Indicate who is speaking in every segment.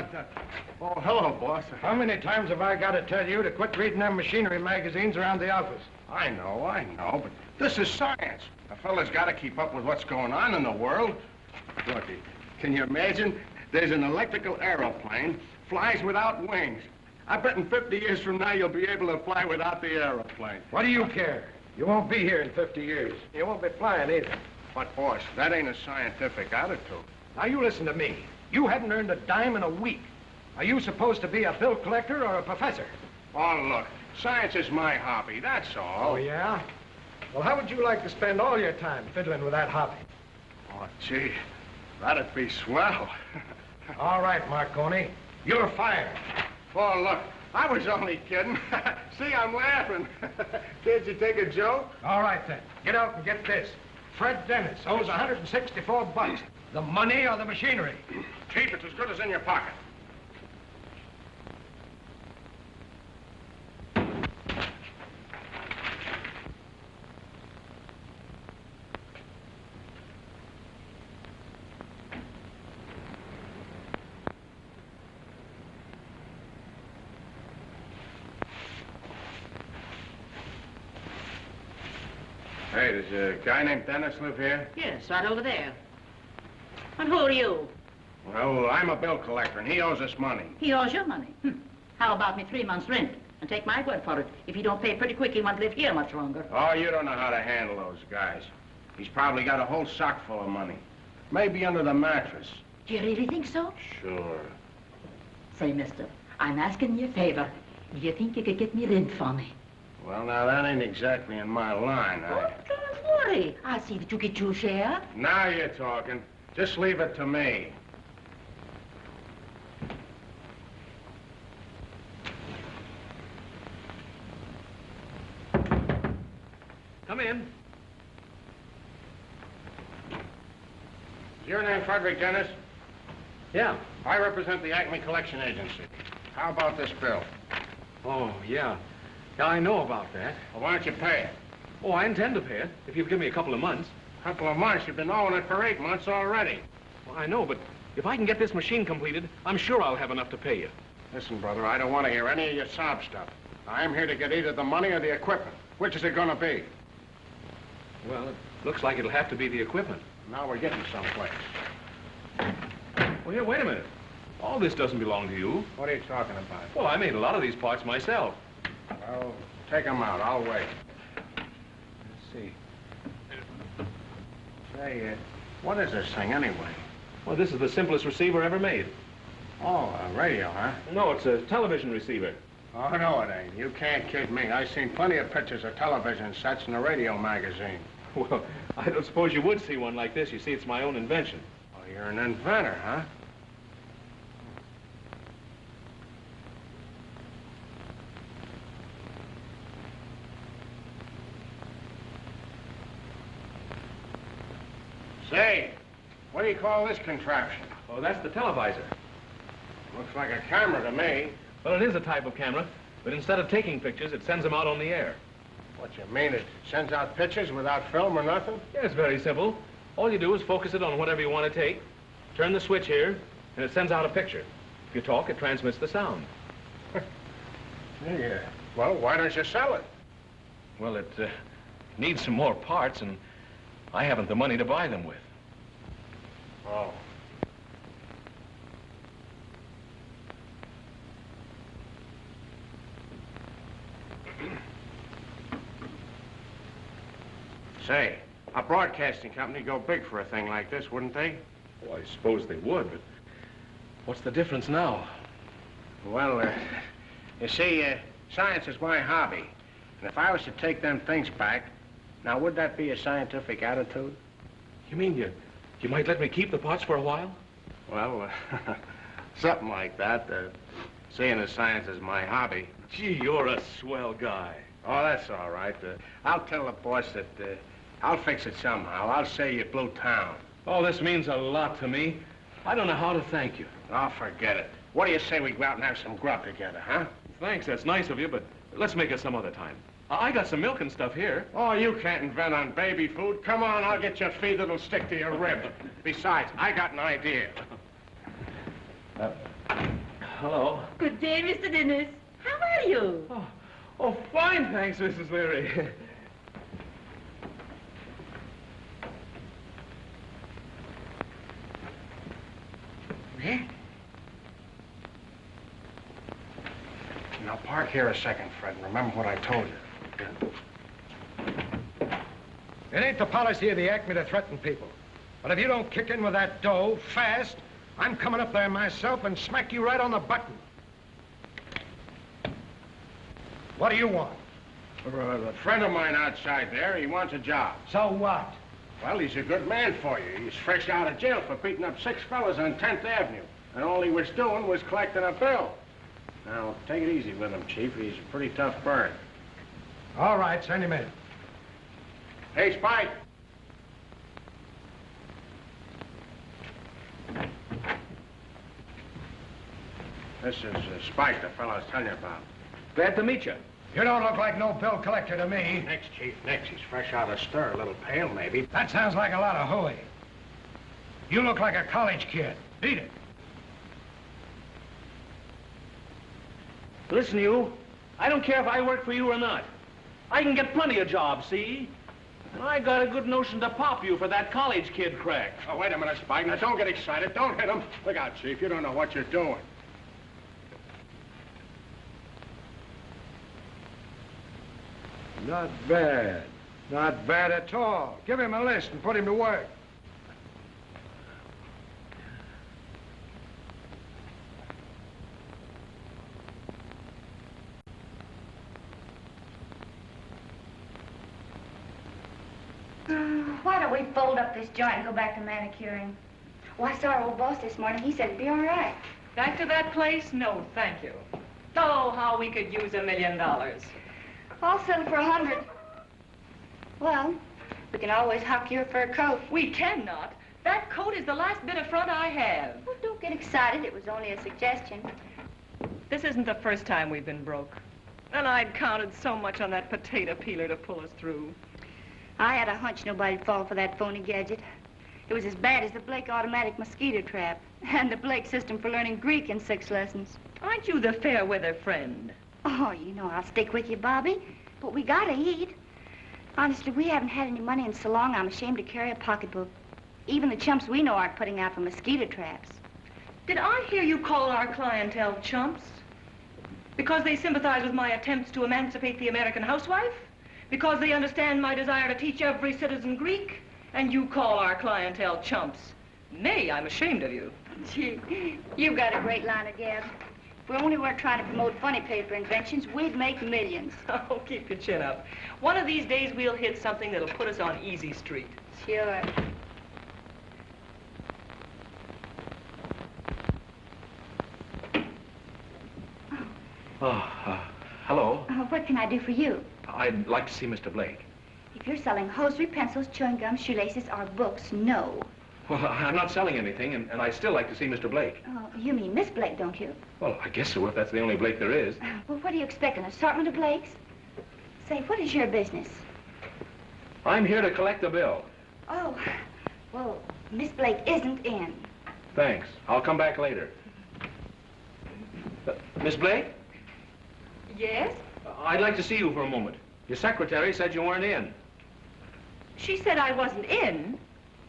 Speaker 1: what? Oh, hello, boss.
Speaker 2: How many times have I got to tell you to quit reading them machinery magazines around the office?
Speaker 1: I know, but this is science. A fella's got to keep up with what's going on in the world. Look, can you imagine? There's an electrical aeroplane, flies without wings. I bet in 50 years from now you'll be able to fly without the aeroplane.
Speaker 2: What do you care? You won't be here in 50 years. You won't be flying either.
Speaker 1: But, boss, that ain't a scientific attitude.
Speaker 2: Now, you listen to me. You haven't earned a dime in a week. Are you supposed to be a bill collector or a professor?
Speaker 1: Oh, look, science is my hobby, that's all.
Speaker 2: Oh, yeah? Well, how would you like to spend all your time fiddling with that hobby?
Speaker 1: Oh, gee, that'd be swell.
Speaker 2: All right, Marconi. You're fired.
Speaker 1: Oh, look, I was only kidding. See, I'm laughing. Can't you take a joke?
Speaker 2: All right, then. Get out and get this. Fred Dennis owes $164. The money or the machinery?
Speaker 1: Chief, it's as good as in your pocket. Hey, does a guy named Dennis live here?
Speaker 3: Yes, right over there. And who are you?
Speaker 1: Well, I'm a bill collector, and he owes us money.
Speaker 3: He owes you money. How about me 3 months' rent? And take my word for it. If he don't pay pretty quick, he won't live here much longer.
Speaker 1: Oh, you don't know how to handle those guys. He's probably got a whole sock full of money. Maybe under the mattress.
Speaker 3: Do you really think so?
Speaker 1: Sure.
Speaker 3: Say, mister, I'm asking you a favor. Do you think you could get me rent for me?
Speaker 1: Well, now, that ain't exactly in my line.
Speaker 3: Oh, don't worry. I'll see that you get your share.
Speaker 1: Now you're talking. Just leave it to me.
Speaker 4: Come in.
Speaker 1: Is your name Frederick Dennis?
Speaker 4: Yeah.
Speaker 1: I represent the Acme Collection Agency. How about this bill?
Speaker 4: Oh, yeah. Yeah, I know about that.
Speaker 1: Well, why don't you pay it?
Speaker 4: Oh, I intend to pay it, if you'll give me a couple of months.
Speaker 1: A couple of months? You've been owing it for 8 months already.
Speaker 4: Well, I know, but if I can get this machine completed, I'm sure I'll have enough to pay you.
Speaker 1: Listen, brother, I don't want to hear any of your sob stuff. I'm here to get either the money or the equipment. Which is it going to be?
Speaker 4: Well, it looks like it'll have to be the equipment.
Speaker 1: Now we're getting someplace.
Speaker 4: Well, here, wait a minute. All this doesn't belong to you.
Speaker 1: What are you talking about?
Speaker 4: Well, I made a lot of these parts myself.
Speaker 1: Well, take them out. I'll wait.
Speaker 4: Let's see.
Speaker 1: Say, what is this thing anyway?
Speaker 4: Well, this is the simplest receiver ever made.
Speaker 1: Oh, a radio, huh?
Speaker 4: No, it's a television receiver.
Speaker 1: Oh, no, it ain't. You can't kid me. I've seen plenty of pictures of television sets in a radio magazine.
Speaker 4: Well, I don't suppose you would see one like this. You see, it's my own invention.
Speaker 1: Oh, you're an inventor, huh? Say, what do you call this contraption?
Speaker 4: Oh, that's the televisor.
Speaker 1: Looks like a camera to me.
Speaker 4: Well, it is a type of camera, but instead of taking pictures, it sends them out on the air.
Speaker 1: What you mean, it sends out pictures without film or nothing?
Speaker 4: Yeah, it's very simple. All you do is focus it on whatever you want to take, turn the switch here, and it sends out a picture. If you talk, it transmits the sound.
Speaker 1: Yeah. Well, why don't you sell it?
Speaker 4: Well, it needs some more parts, and I haven't the money to buy them with.
Speaker 1: Oh. Say, a broadcasting company go big for a thing like this, wouldn't they?
Speaker 4: Well, I suppose they would, but what's the difference now?
Speaker 1: Well, you see, science is my hobby. And if I was to take them things back, now, would that be a scientific attitude?
Speaker 4: You mean you might let me keep the parts for a while?
Speaker 1: Well, something like that. Seeing as science is my hobby.
Speaker 4: Gee, you're a swell guy.
Speaker 1: Oh, that's all right. I'll tell the boss that I'll fix it somehow. I'll say you blew town.
Speaker 4: Oh, this means a lot to me. I don't know how to thank you.
Speaker 1: Oh, forget it. What do you say we go out and have some grub together, huh?
Speaker 4: Thanks, that's nice of you, but let's make it some other time. I got some milk and stuff here.
Speaker 1: Oh, you can't invent on baby food. Come on, I'll get you a feed that'll stick to your rib. Besides, I got an idea.
Speaker 4: hello.
Speaker 3: Good day, Mr. Dennis. How are you?
Speaker 4: Oh, fine, thanks, Mrs. Leary.
Speaker 1: Now, park here a second, Fred, and remember what I told you.
Speaker 2: It ain't the policy of the Acme to threaten people. But if you don't kick in with that dough fast, I'm coming up there myself and smack you right on the button. What do you want?
Speaker 1: A friend of mine outside there, he wants a job.
Speaker 2: So what?
Speaker 1: Well, he's a good man for you. He's fresh out of jail for beating up 6 fellas on 10th Avenue. And all he was doing was collecting a bill. Now, take it easy with him, Chief. He's a pretty tough bird.
Speaker 2: All right, send him in.
Speaker 1: Hey, Spike. This is Spike, the fellow I was telling you about.
Speaker 4: Glad to meet you.
Speaker 2: You don't look like no bill collector to me.
Speaker 1: Next, Chief, next. He's fresh out of stir, a little pale, maybe.
Speaker 2: That sounds like a lot of hooey. You look like a college kid. Beat it.
Speaker 4: Listen, you. I don't care if I work for you or not. I can get plenty of jobs, see? And I got a good notion to pop you for that college kid crack.
Speaker 1: Oh, wait a minute, Spike. Now, don't get excited. Don't hit him. Look out, Chief. You don't know what you're doing.
Speaker 2: Not bad. Not bad at all. Give him a list and put him to work.
Speaker 5: Why don't we fold up this joint and go back to manicuring? Well, I saw our old boss this morning. He said it'd be all right.
Speaker 6: Back to that place? No, thank you. Oh, how we could use $1 million.
Speaker 5: I'll settle for 100. Well, we can always huck your fur coat.
Speaker 6: We cannot. That coat is the last bit of front I have.
Speaker 5: Well, don't get excited. It was only a suggestion.
Speaker 6: This isn't the first time we've been broke. And I'd counted so much on that potato peeler to pull us through.
Speaker 5: I had a hunch nobody'd fall for that phony gadget. It was as bad as the Blake automatic mosquito trap and the Blake system for learning Greek in 6 lessons.
Speaker 6: Aren't you the fair weather friend?
Speaker 5: Oh, you know I'll stick with you, Bobby. But we gotta eat. Honestly, we haven't had any money in so long, I'm ashamed to carry a pocketbook. Even the chumps we know aren't putting out for mosquito traps.
Speaker 6: Did I hear you call our clientele chumps? Because they sympathize with my attempts to emancipate the American housewife? Because they understand my desire to teach every citizen Greek? And you call our clientele chumps? Nay, I'm ashamed of you.
Speaker 5: Gee, you've got a great line of gab. If we only weren't trying to promote funny paper inventions, we'd make millions.
Speaker 6: Oh, keep your chin up. One of these days we'll hit something that'll put us on easy street.
Speaker 5: Sure.
Speaker 4: Hello.
Speaker 5: What can I do for you?
Speaker 4: I'd like to see Mr. Blake.
Speaker 5: If you're selling hosiery, pencils, chewing gum, shoelaces, or books, no.
Speaker 4: Well, I'm not selling anything, and I'd still like to see Mr. Blake.
Speaker 5: Oh, you mean Miss Blake, don't you?
Speaker 4: Well, I guess so, if that's the only Blake there is.
Speaker 5: Well, what do you expect, an assortment of Blakes? Say, what is your business?
Speaker 4: I'm here to collect the bill.
Speaker 5: Oh, well, Miss Blake isn't in.
Speaker 4: Thanks. I'll come back later. Miss Blake?
Speaker 6: Yes?
Speaker 4: I'd like to see you for a moment. Your secretary said you weren't in.
Speaker 6: She said I wasn't in.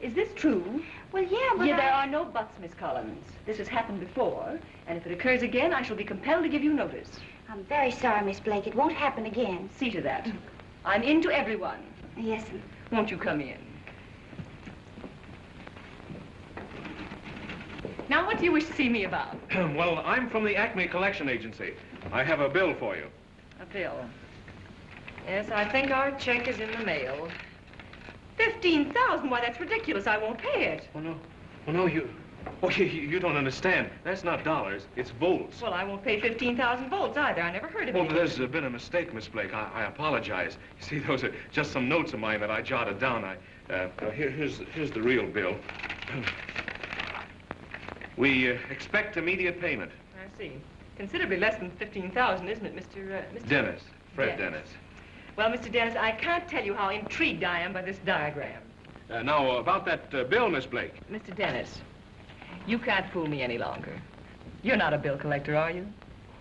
Speaker 6: Is this true?
Speaker 5: Well, yeah, but
Speaker 6: There are no buts, Miss Collins. This has happened before, and if it occurs again, I shall be compelled to give you notice.
Speaker 5: I'm very sorry, Miss Blake. It won't happen again.
Speaker 6: See to that. I'm in to everyone.
Speaker 5: Yes, ma'am.
Speaker 6: Won't you come in? Now, what do you wish to see me about?
Speaker 4: Well, I'm from the Acme Collection Agency. I have a bill for you.
Speaker 6: A bill. Yes, I think our check is in the mail. 15,000? Why, that's ridiculous. I won't pay it.
Speaker 4: Oh, no. Oh, no, you don't understand. That's not dollars. It's volts.
Speaker 6: Well, I won't pay 15,000 volts either. I never heard of it.
Speaker 4: Well, there's been a mistake, Miss Blake. I apologize. You see, those are just some notes of mine that I jotted down. Here's the real bill. We expect immediate payment.
Speaker 6: I see. Considerably less than 15,000, isn't it, Mr.
Speaker 4: Dennis. Fred Dennis.
Speaker 6: Well, Mr. Dennis, I can't tell you how intrigued I am by this diagram.
Speaker 4: Now, about that bill, Miss Blake.
Speaker 6: Mr. Dennis, you can't fool me any longer. You're not a bill collector, are you?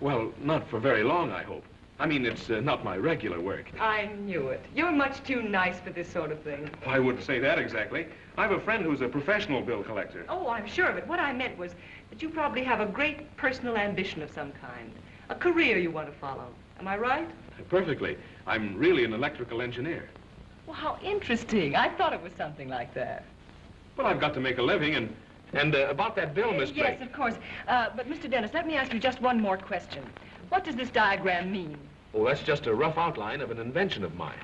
Speaker 4: Well, not for very long, I hope. I mean, it's not my regular work.
Speaker 6: I knew it. You're much too nice for this sort of thing.
Speaker 4: I wouldn't say that exactly. I have a friend who's a professional bill collector.
Speaker 6: Oh, I'm sure of it. What I meant was that you probably have a great personal ambition of some kind. A career you want to follow. Am I right?
Speaker 4: Perfectly. I'm really an electrical engineer.
Speaker 6: Well, how interesting. I thought it was something like that.
Speaker 4: Well, I've got to make a living, and about that bill, Miss Blake.
Speaker 6: Yes, of course. But, Mr. Dennis, let me ask you just one more question. What does this diagram mean?
Speaker 4: Oh, that's just a rough outline of an invention of mine.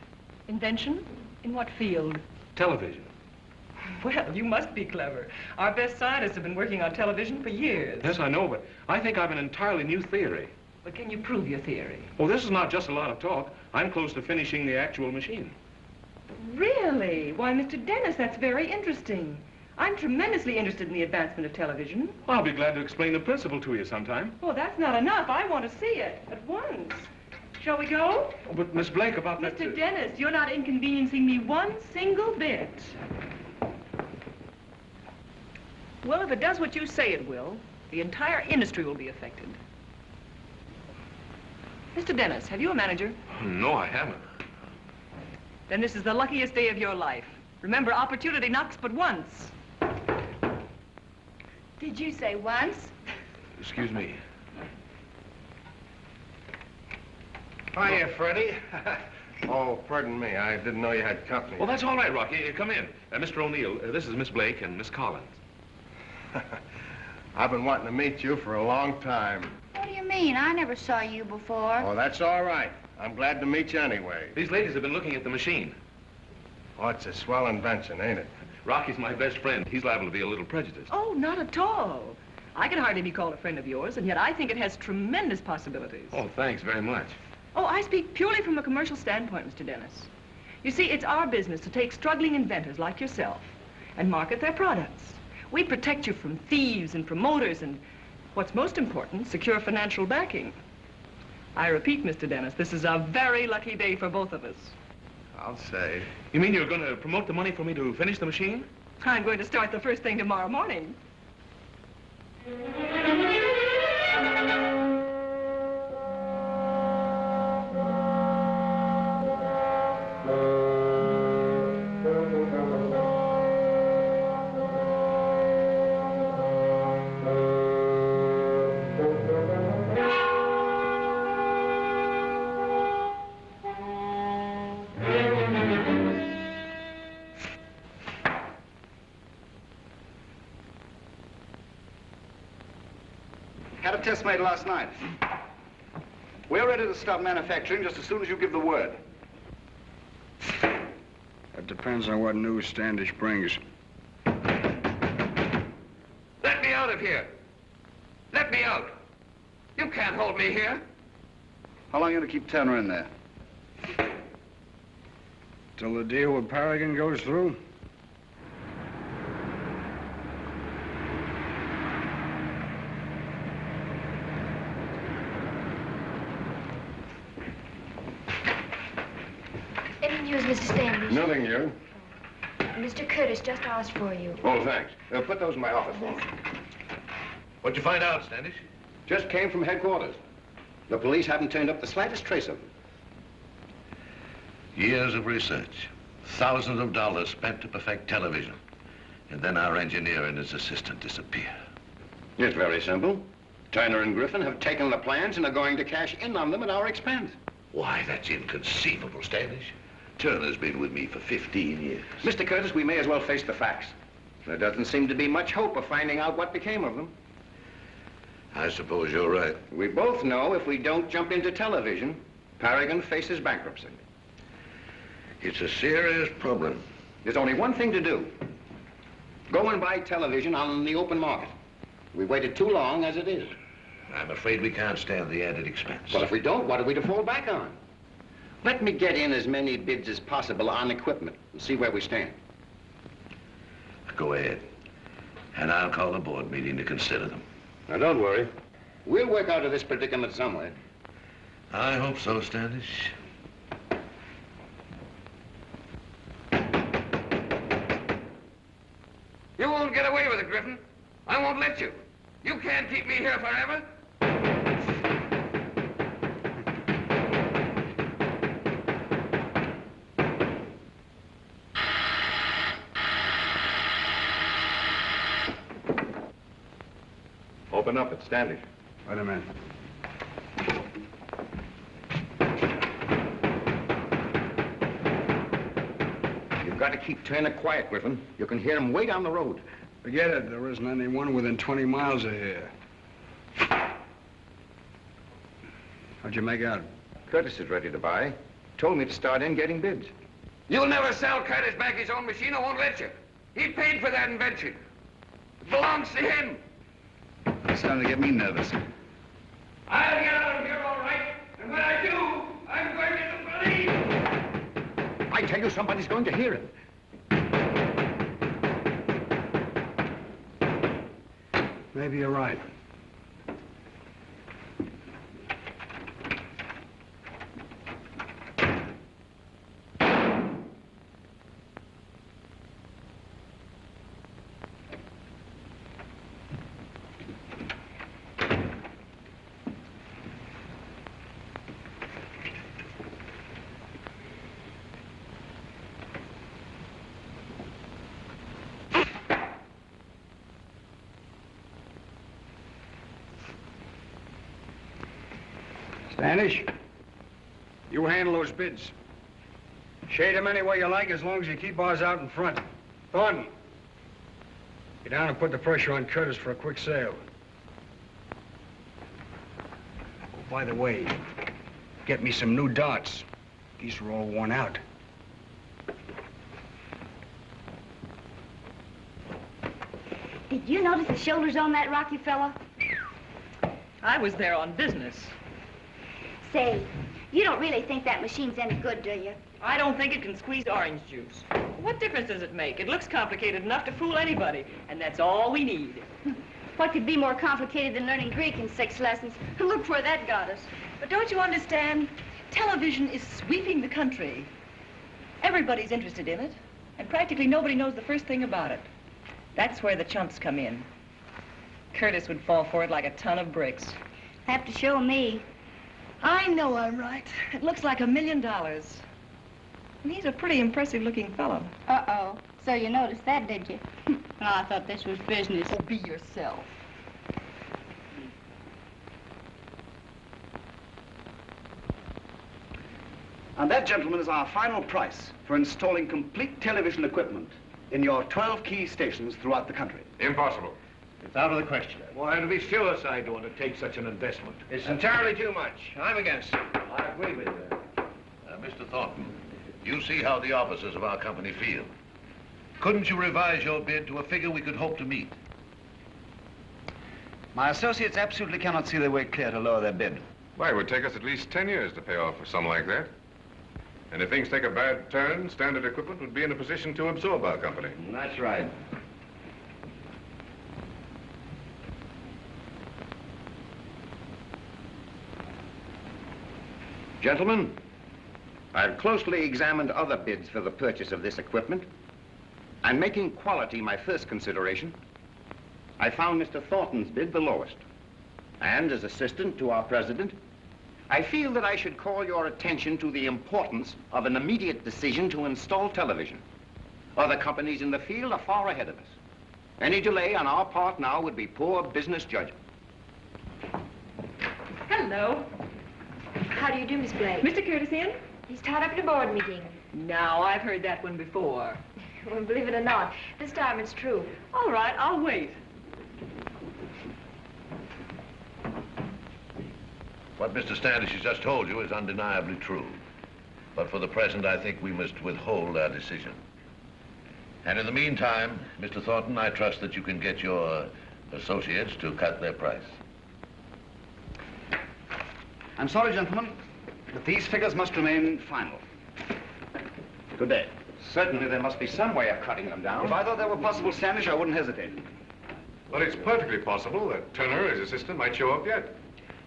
Speaker 6: Invention? In what field?
Speaker 4: Television.
Speaker 6: Well, you must be clever. Our best scientists have been working on television for years.
Speaker 4: Yes, I know, but I think I've an entirely new theory.
Speaker 6: But can you prove your theory?
Speaker 4: Well, this is not just a lot of talk. I'm close to finishing the actual machine.
Speaker 6: Really? Why, Mr. Dennis, that's very interesting. I'm tremendously interested in the advancement of television.
Speaker 4: I'll be glad to explain the principle to you sometime.
Speaker 6: Oh, that's not enough. I want to see it at once. Shall we go?
Speaker 4: Oh, but Miss Blake, about that...
Speaker 6: Mr. Dennis, you're not inconveniencing me one single bit. Well, if it does what you say it will, the entire industry will be affected. Mr. Dennis, have you a manager?
Speaker 4: No, I haven't.
Speaker 6: Then this is the luckiest day of your life. Remember, opportunity knocks but once.
Speaker 5: Did you say once?
Speaker 4: Excuse me.
Speaker 1: Hiya, Freddie. Oh, pardon me. I didn't know you had company.
Speaker 4: Well, that's all right, Rocky. Come in. Mr. O'Neill, this is Miss Blake and Miss Collins.
Speaker 1: I've been wanting to meet you for a long time.
Speaker 5: What do you mean? I never saw you before.
Speaker 1: Oh, that's all right. I'm glad to meet you anyway.
Speaker 4: These ladies have been looking at the machine.
Speaker 1: Oh, it's a swell invention, ain't it?
Speaker 4: Rocky's my best friend. He's liable to be a little prejudiced.
Speaker 6: Oh, not at all. I can hardly be called a friend of yours, and yet I think it has tremendous possibilities.
Speaker 4: Oh, thanks very much.
Speaker 6: Oh, I speak purely from a commercial standpoint, Mr. Dennis. You see, it's our business to take struggling inventors like yourself and market their products. We protect you from thieves and promoters and, what's most important, secure financial backing. I repeat, Mr. Dennis, this is a very lucky day for both of us.
Speaker 1: I'll say.
Speaker 4: You mean you're going to promote the money for me to finish the machine?
Speaker 6: I'm going to start the first thing tomorrow morning.
Speaker 7: Had a test made last night. We're ready to start manufacturing just as soon as you give the word.
Speaker 8: That depends on what news Standish brings.
Speaker 9: Let me out of here. Let me out. You can't hold me here.
Speaker 7: How long are you going to keep Tanner in there?
Speaker 8: Till the deal with Paragon goes through?
Speaker 5: Any news, Mr. Standish?
Speaker 1: Nothing new.
Speaker 5: Mr. Curtis just asked for you.
Speaker 1: Oh, thanks. Put those in my office for me.
Speaker 9: What'd you find out, Standish?
Speaker 7: Just came from headquarters. The police haven't turned up the slightest trace of him.
Speaker 9: Years of research. Thousands of dollars spent to perfect television. And then our engineer and his assistant disappear.
Speaker 7: It's very simple. Turner and Griffin have taken the plans and are going to cash in on them at our expense.
Speaker 9: Why, that's inconceivable, Standish. Turner's been with me for 15 years.
Speaker 7: Mr. Curtis, we may as well face the facts. There doesn't seem to be much hope of finding out what became of them.
Speaker 9: I suppose you're right.
Speaker 7: We both know if we don't jump into television, Paragon faces bankruptcy.
Speaker 9: It's a serious problem.
Speaker 7: There's only one thing to do. Go and buy television on the open market. We've waited too long as it is.
Speaker 9: I'm afraid we can't stand the added expense.
Speaker 7: Well, if we don't, what are we to fall back on? Let me get in as many bids as possible on equipment and see where we stand.
Speaker 9: Go ahead. And I'll call a board meeting to consider them.
Speaker 7: Now, don't worry. We'll work out of this predicament somewhere.
Speaker 9: I hope so, Standish.
Speaker 10: You won't get away with it, Griffin. I won't let you. You can't keep me here forever.
Speaker 1: Open up, it's Standish.
Speaker 8: Wait a minute.
Speaker 7: You've got to keep Turner quiet, Griffin. You can hear him way down the road.
Speaker 8: Forget it. There isn't anyone within 20 miles of here. How'd you make out?
Speaker 7: Curtis is ready to buy. Told me to start in getting bids.
Speaker 10: You'll never sell Curtis back his own machine. I won't let you. He paid for that invention. It belongs to him.
Speaker 8: It's starting to get me nervous.
Speaker 10: I'll get out of here all right. And when I do, I'm going to believe.
Speaker 7: I tell you, somebody's going to hear him.
Speaker 8: Maybe you're right. Standish, you handle those bids. Shade them any way you like as long as you keep ours out in front. Thornton, get down and put the pressure on Curtis for a quick sale. Oh, by the way, get me some new darts. These are all worn out.
Speaker 5: Did you notice the shoulders on that Rocky fella?
Speaker 6: I was there on business.
Speaker 5: Say, you don't really think that machine's any good, do you?
Speaker 6: I don't think it can squeeze orange juice. What difference does it make? It looks complicated enough to fool anybody, and that's all we need.
Speaker 5: What could be more complicated than learning Greek in 6 lessons? Look where that got us.
Speaker 6: But don't you understand? Television is sweeping the country. Everybody's interested in it, and practically nobody knows the first thing about it. That's where the chumps come in. Curtis would fall for it like a ton of bricks.
Speaker 5: Have to show me.
Speaker 6: I know I'm right. It looks like $1 million. And he's a pretty impressive-looking fellow.
Speaker 5: Uh-oh. So you noticed that, did you? Oh, I thought this was business.
Speaker 6: Oh, be yourself.
Speaker 11: And that, gentlemen, is our final price for installing complete television equipment in your 12 key stations throughout the country.
Speaker 1: Impossible.
Speaker 2: It's out of the question.
Speaker 4: Why, it'll be suicide to undertake such an investment.
Speaker 2: It's entirely too much. I'm against it.
Speaker 9: I agree with you. Mr. Thornton, you see how the officers of our company feel. Couldn't you revise your bid to a figure we could hope to meet?
Speaker 11: My associates absolutely cannot see their way clear to lower their bid.
Speaker 12: Why, it would take us at least 10 years to pay off for something like that. And if things take a bad turn, Standard Equipment would be in a position to absorb our company.
Speaker 11: That's right.
Speaker 7: Gentlemen, I've closely examined other bids for the purchase of this equipment, and making quality my first consideration, I found Mr. Thornton's bid the lowest. And as assistant to our president, I feel that I should call your attention to the importance of an immediate decision to install television. Other companies in the field are far ahead of us. Any delay on our part now would be poor business judgment.
Speaker 6: Hello.
Speaker 5: How do you do, Miss Blake?
Speaker 6: Mr. Curtis in?
Speaker 5: He's tied up in a board meeting.
Speaker 6: Now, I've heard that one before.
Speaker 5: Well, believe it or not, this time it's true.
Speaker 6: All right, I'll wait.
Speaker 9: What Mr. Standish has just told you is undeniably true. But for the present, I think we must withhold our decision. And in the meantime, Mr. Thornton, I trust that you can get your associates to cut their price.
Speaker 11: I'm sorry, gentlemen, but these figures must remain final. Good day.
Speaker 7: Certainly there must be some way of cutting them down.
Speaker 11: If I thought that were possible, Standish, I wouldn't hesitate.
Speaker 12: Well, it's perfectly possible that Turner, his assistant, might show up yet.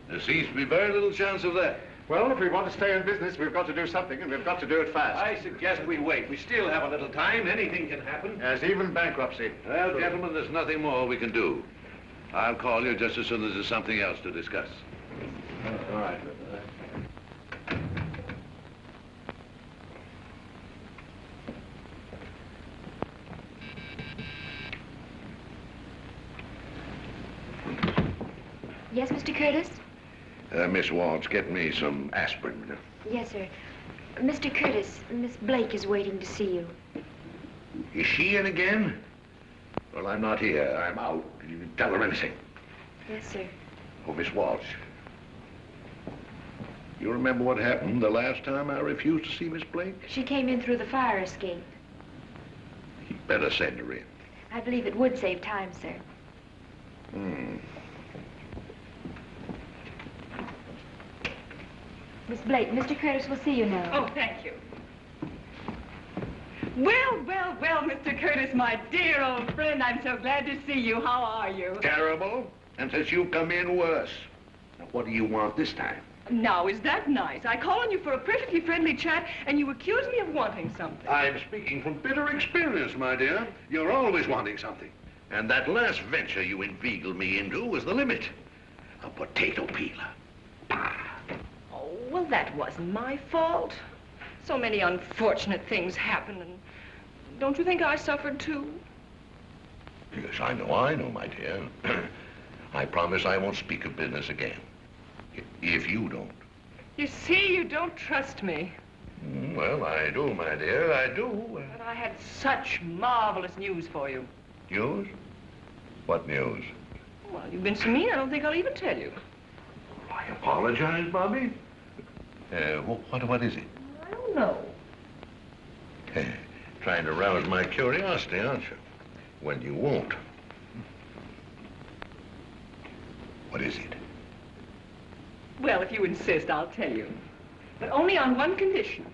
Speaker 9: There seems to be very little chance of that.
Speaker 1: Well, if we want to stay in business, we've got to do something, and we've got to do it fast.
Speaker 4: I suggest we wait. We still have a little time. Anything can happen.
Speaker 1: As even bankruptcy.
Speaker 9: Well, gentlemen, there's nothing more we can do. I'll call you just as soon as there's something else to discuss.
Speaker 1: All right.
Speaker 5: Yes, Mr. Curtis?
Speaker 9: Miss Walsh, get me some aspirin.
Speaker 5: Yes, sir. Mr. Curtis, Miss Blake is waiting to see you.
Speaker 9: Is she in again? Well, I'm not here. I'm out. You can tell her anything.
Speaker 5: Yes, sir.
Speaker 9: Oh, Miss Walsh. You remember what happened the last time I refused to see Miss Blake?
Speaker 5: She came in through the fire escape.
Speaker 9: You'd better send her in.
Speaker 5: I believe it would save time, sir. Miss Blake, Mr. Curtis will see you now.
Speaker 6: Oh, thank you. Well, well, well, Mr. Curtis, my dear old friend, I'm so glad to see you. How are you?
Speaker 9: Terrible. And since you've come in, worse. Now, what do you want this time?
Speaker 6: Now, is that nice? I call on you for a perfectly friendly chat, and you accuse me of wanting something.
Speaker 9: I'm speaking from bitter experience, my dear. You're always wanting something. And that last venture you inveigled me into was the limit. A potato peeler.
Speaker 6: Oh, well, that wasn't my fault. So many unfortunate things happen, and don't you think I suffered too?
Speaker 9: Yes, I know, my dear. I promise I won't speak of business again. If you don't.
Speaker 6: You see, you don't trust me.
Speaker 9: Well, I do, my dear, I do.
Speaker 6: But I had such marvelous news for you.
Speaker 9: News? What news?
Speaker 6: Well, you've been so mean, I don't think I'll even tell you.
Speaker 9: I apologize, Bobby. What is it?
Speaker 6: I don't know.
Speaker 9: Trying to rouse my curiosity, aren't you? When you won't. What is it?
Speaker 6: Well, if you insist, I'll tell you. But only on one condition.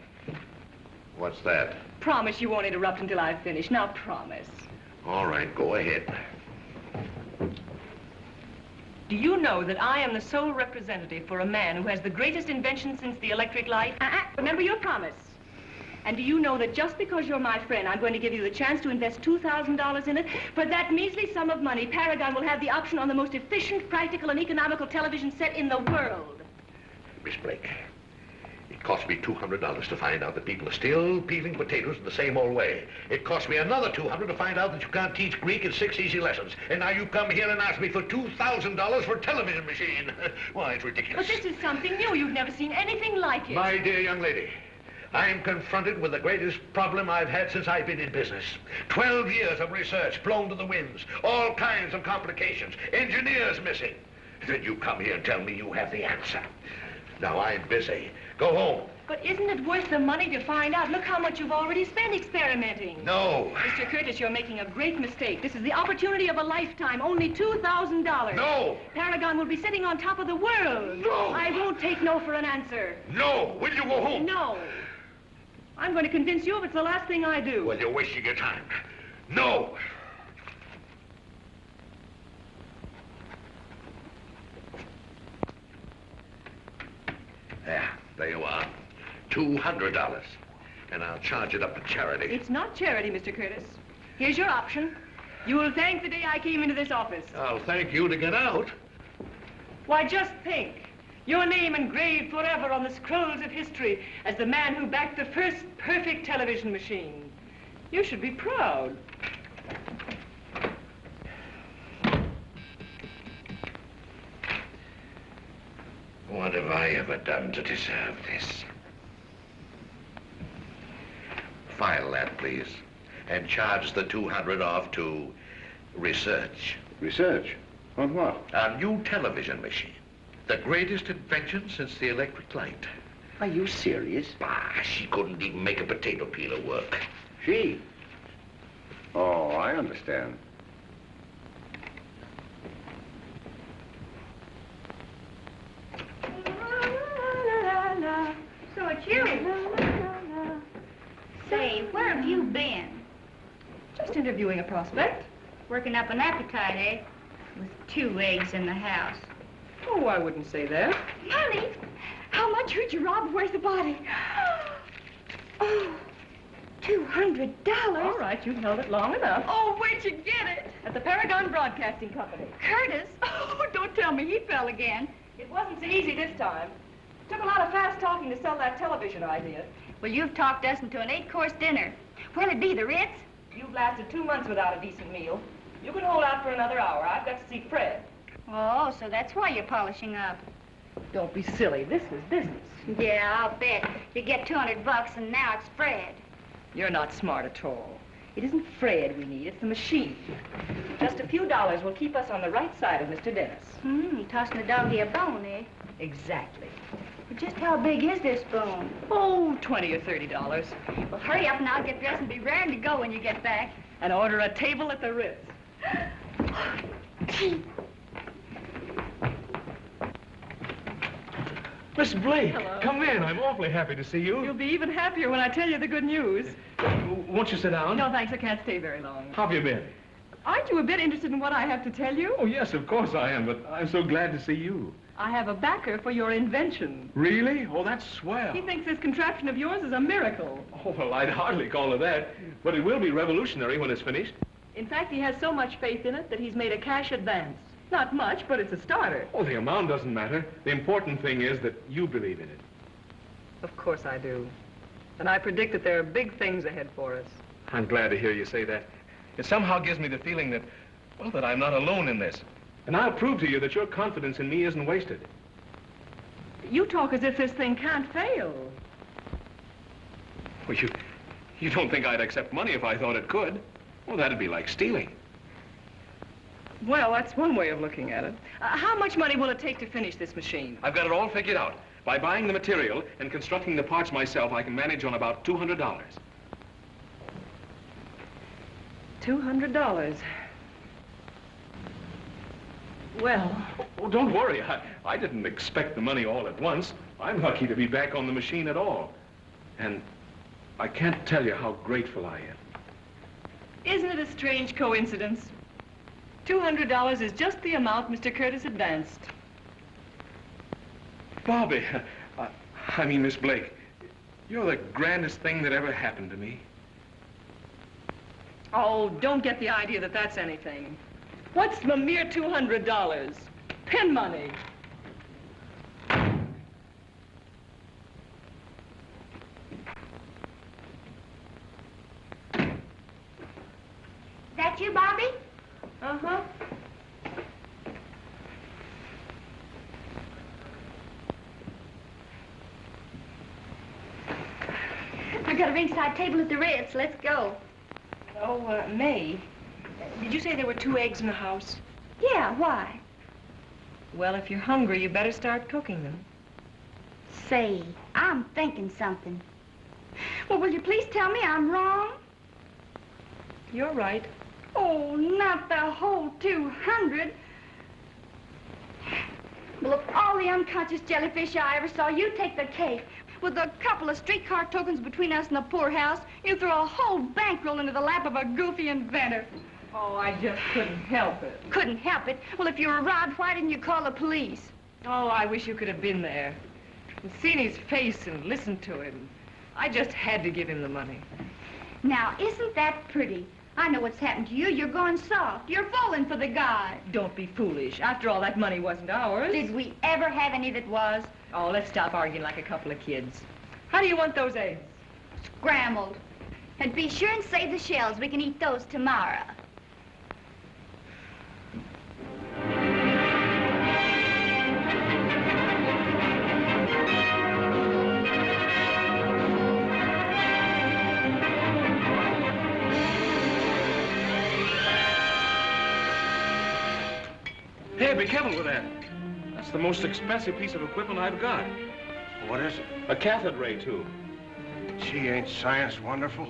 Speaker 9: What's that?
Speaker 6: Promise you won't interrupt until I've finished. Now, promise.
Speaker 9: All right, go ahead.
Speaker 6: Do you know that I am the sole representative for a man who has the greatest invention since the electric light? Remember your promise. And do you know that just because you're my friend, I'm going to give you the chance to invest $2,000 in it? For that measly sum of money, Paragon will have the option on the most efficient, practical, and economical television set in the world.
Speaker 9: Miss Blake, it cost me $200 to find out that people are still peeling potatoes in the same old way. It cost me another $200 to find out that you can't teach Greek in 6 easy lessons. And now you come here and ask me for $2,000 for a television machine. Why, it's ridiculous.
Speaker 6: But this is something new. You've never seen anything like it.
Speaker 9: My dear young lady, I'm confronted with the greatest problem I've had since I've been in business. 12 years of research blown to the winds, all kinds of complications, engineers missing. Then you come here and tell me you have the answer. Now I'm busy. Go home.
Speaker 6: But isn't it worth the money to find out? Look how much you've already spent experimenting.
Speaker 9: No.
Speaker 6: Mr. Curtis, you're making a great mistake. This is the opportunity of a lifetime. Only $2,000.
Speaker 9: No.
Speaker 6: Paragon will be sitting on top of the world.
Speaker 9: No.
Speaker 6: I won't take no for an answer.
Speaker 9: No. Will you go home?
Speaker 6: No. I'm going to convince you if it's the last thing I do.
Speaker 9: Well, you're wasting your time. No. There you are. $200. And I'll charge it up to charity.
Speaker 6: It's not charity, Mr. Curtis. Here's your option. You will thank the day I came into this office.
Speaker 9: I'll thank you to get out.
Speaker 6: Why, just think. Your name engraved forever on the scrolls of history as the man who backed the first perfect television machine. You should be proud.
Speaker 9: What have I ever done to deserve this? File that, please. And charge the $200 off to research.
Speaker 1: Research? On what?
Speaker 9: A new television machine. The greatest invention since the electric light.
Speaker 7: Are you serious?
Speaker 9: Bah, she couldn't even make a potato peeler work.
Speaker 1: She? Oh, I understand.
Speaker 5: So it's you. Say, where have you been?
Speaker 6: Just interviewing a prospect.
Speaker 5: Working up an appetite, eh? With 2 eggs in the house.
Speaker 6: Oh, I wouldn't say that.
Speaker 5: Honey, how much would you rob worth a body? Oh. $200?
Speaker 6: All right, you've held it long enough.
Speaker 5: Oh, where'd you get it?
Speaker 6: At the Paragon Broadcasting Company.
Speaker 5: Curtis? Oh, don't tell me he fell again.
Speaker 6: It wasn't so easy this time. Took a lot of fast talking to sell that television idea.
Speaker 5: Well, you've talked us into an 8-course dinner. Where'll it be, the Ritz?
Speaker 6: You've lasted 2 months without a decent meal. You can hold out for another hour. I've got to see Fred.
Speaker 5: Oh, so that's why you're polishing up.
Speaker 6: Don't be silly. This was business.
Speaker 5: Yeah, I'll bet. You get $200 and now it's Fred.
Speaker 6: You're not smart at all. It isn't Fred we need, it's the machine. Just a few dollars will keep us on the right side of Mr. Dennis.
Speaker 5: Tossing the doggy a bone, eh?
Speaker 6: Exactly.
Speaker 5: Well, just how big is this bone?
Speaker 6: Oh, $20 or $30.
Speaker 5: Well, hurry up and I'll get dressed and be raring to go when you get back.
Speaker 6: And order a table at the Ritz.
Speaker 4: Miss Blake,
Speaker 6: Hello.
Speaker 4: come in. I'm awfully happy to see you.
Speaker 6: You'll be even happier when I tell you the good news.
Speaker 4: Won't you sit down?
Speaker 6: No, thanks. I can't stay very long.
Speaker 4: How have you been?
Speaker 6: Aren't you a bit interested in what I have to tell you?
Speaker 4: Oh, yes, of course I am, but I'm so glad to see you.
Speaker 6: I have a backer for your invention.
Speaker 4: Really? Oh, that's swell.
Speaker 6: He thinks this contraption of yours is a miracle.
Speaker 4: Oh, well, I'd hardly call it that, but it will be revolutionary when it's finished.
Speaker 6: In fact, he has so much faith in it that he's made a cash advance. Not much, but it's a starter.
Speaker 4: Oh, the amount doesn't matter. The important thing is that you believe in it.
Speaker 6: Of course I do. And I predict that there are big things ahead for us.
Speaker 4: I'm glad to hear you say that. It somehow gives me the feeling that, well, that I'm not alone in this. And I'll prove to you that your confidence in me isn't wasted.
Speaker 6: You talk as if this thing can't fail.
Speaker 4: Well, you don't think I'd accept money if I thought it could? Well, that'd be like stealing.
Speaker 6: Well, that's one way of looking at it. How much money will it take to finish this machine?
Speaker 4: I've got it all figured out. By buying the material and constructing the parts myself, I can manage on about $200.
Speaker 6: $200. Well...
Speaker 4: Oh, don't worry. I didn't expect the money all at once. I'm lucky to be back on the machine at all. And I can't tell you how grateful I am.
Speaker 6: Isn't it a strange coincidence? $200 is just the amount Mr. Curtis advanced.
Speaker 4: Bobby, I mean, Miss Blake, you're the grandest thing that ever happened to me.
Speaker 6: Oh, don't get the idea that that's anything. What's the mere $200? Pin money.
Speaker 5: That you, Bobby?
Speaker 6: Uh-huh.
Speaker 5: I got a ringside table at the Ritz. Let's go.
Speaker 6: Oh, May, did you say there were 2 eggs in the house?
Speaker 5: Yeah, why?
Speaker 6: Well, if you're hungry, you better start cooking them.
Speaker 5: Say, I'm thinking something. Well, will you please tell me I'm wrong?
Speaker 6: You're right.
Speaker 5: Oh, not the whole 200. Well, of all the unconscious jellyfish I ever saw, you take the cake. With a couple of streetcar tokens between us and the poorhouse, you throw a whole bankroll into the lap of a goofy inventor.
Speaker 6: Oh, I just couldn't help it.
Speaker 5: Couldn't help it? Well, if you were robbed, why didn't you call the police?
Speaker 6: Oh, I wish you could have been there. And seen his face and listened to him. I just had to give him the money.
Speaker 5: Now, isn't that pretty? I know what's happened to you. You're going soft. You're falling for the guy.
Speaker 6: Don't be foolish. After all, that money wasn't ours.
Speaker 5: Did we ever have any that was?
Speaker 6: Oh, let's stop arguing like a couple of kids. How do you want those eggs?
Speaker 5: Scrambled. And be sure and save the shells. We can eat those tomorrow.
Speaker 4: Hey, be careful with that. That's the most expensive piece of equipment I've got.
Speaker 1: What is it?
Speaker 4: A cathode ray tube.
Speaker 1: Gee, ain't science wonderful?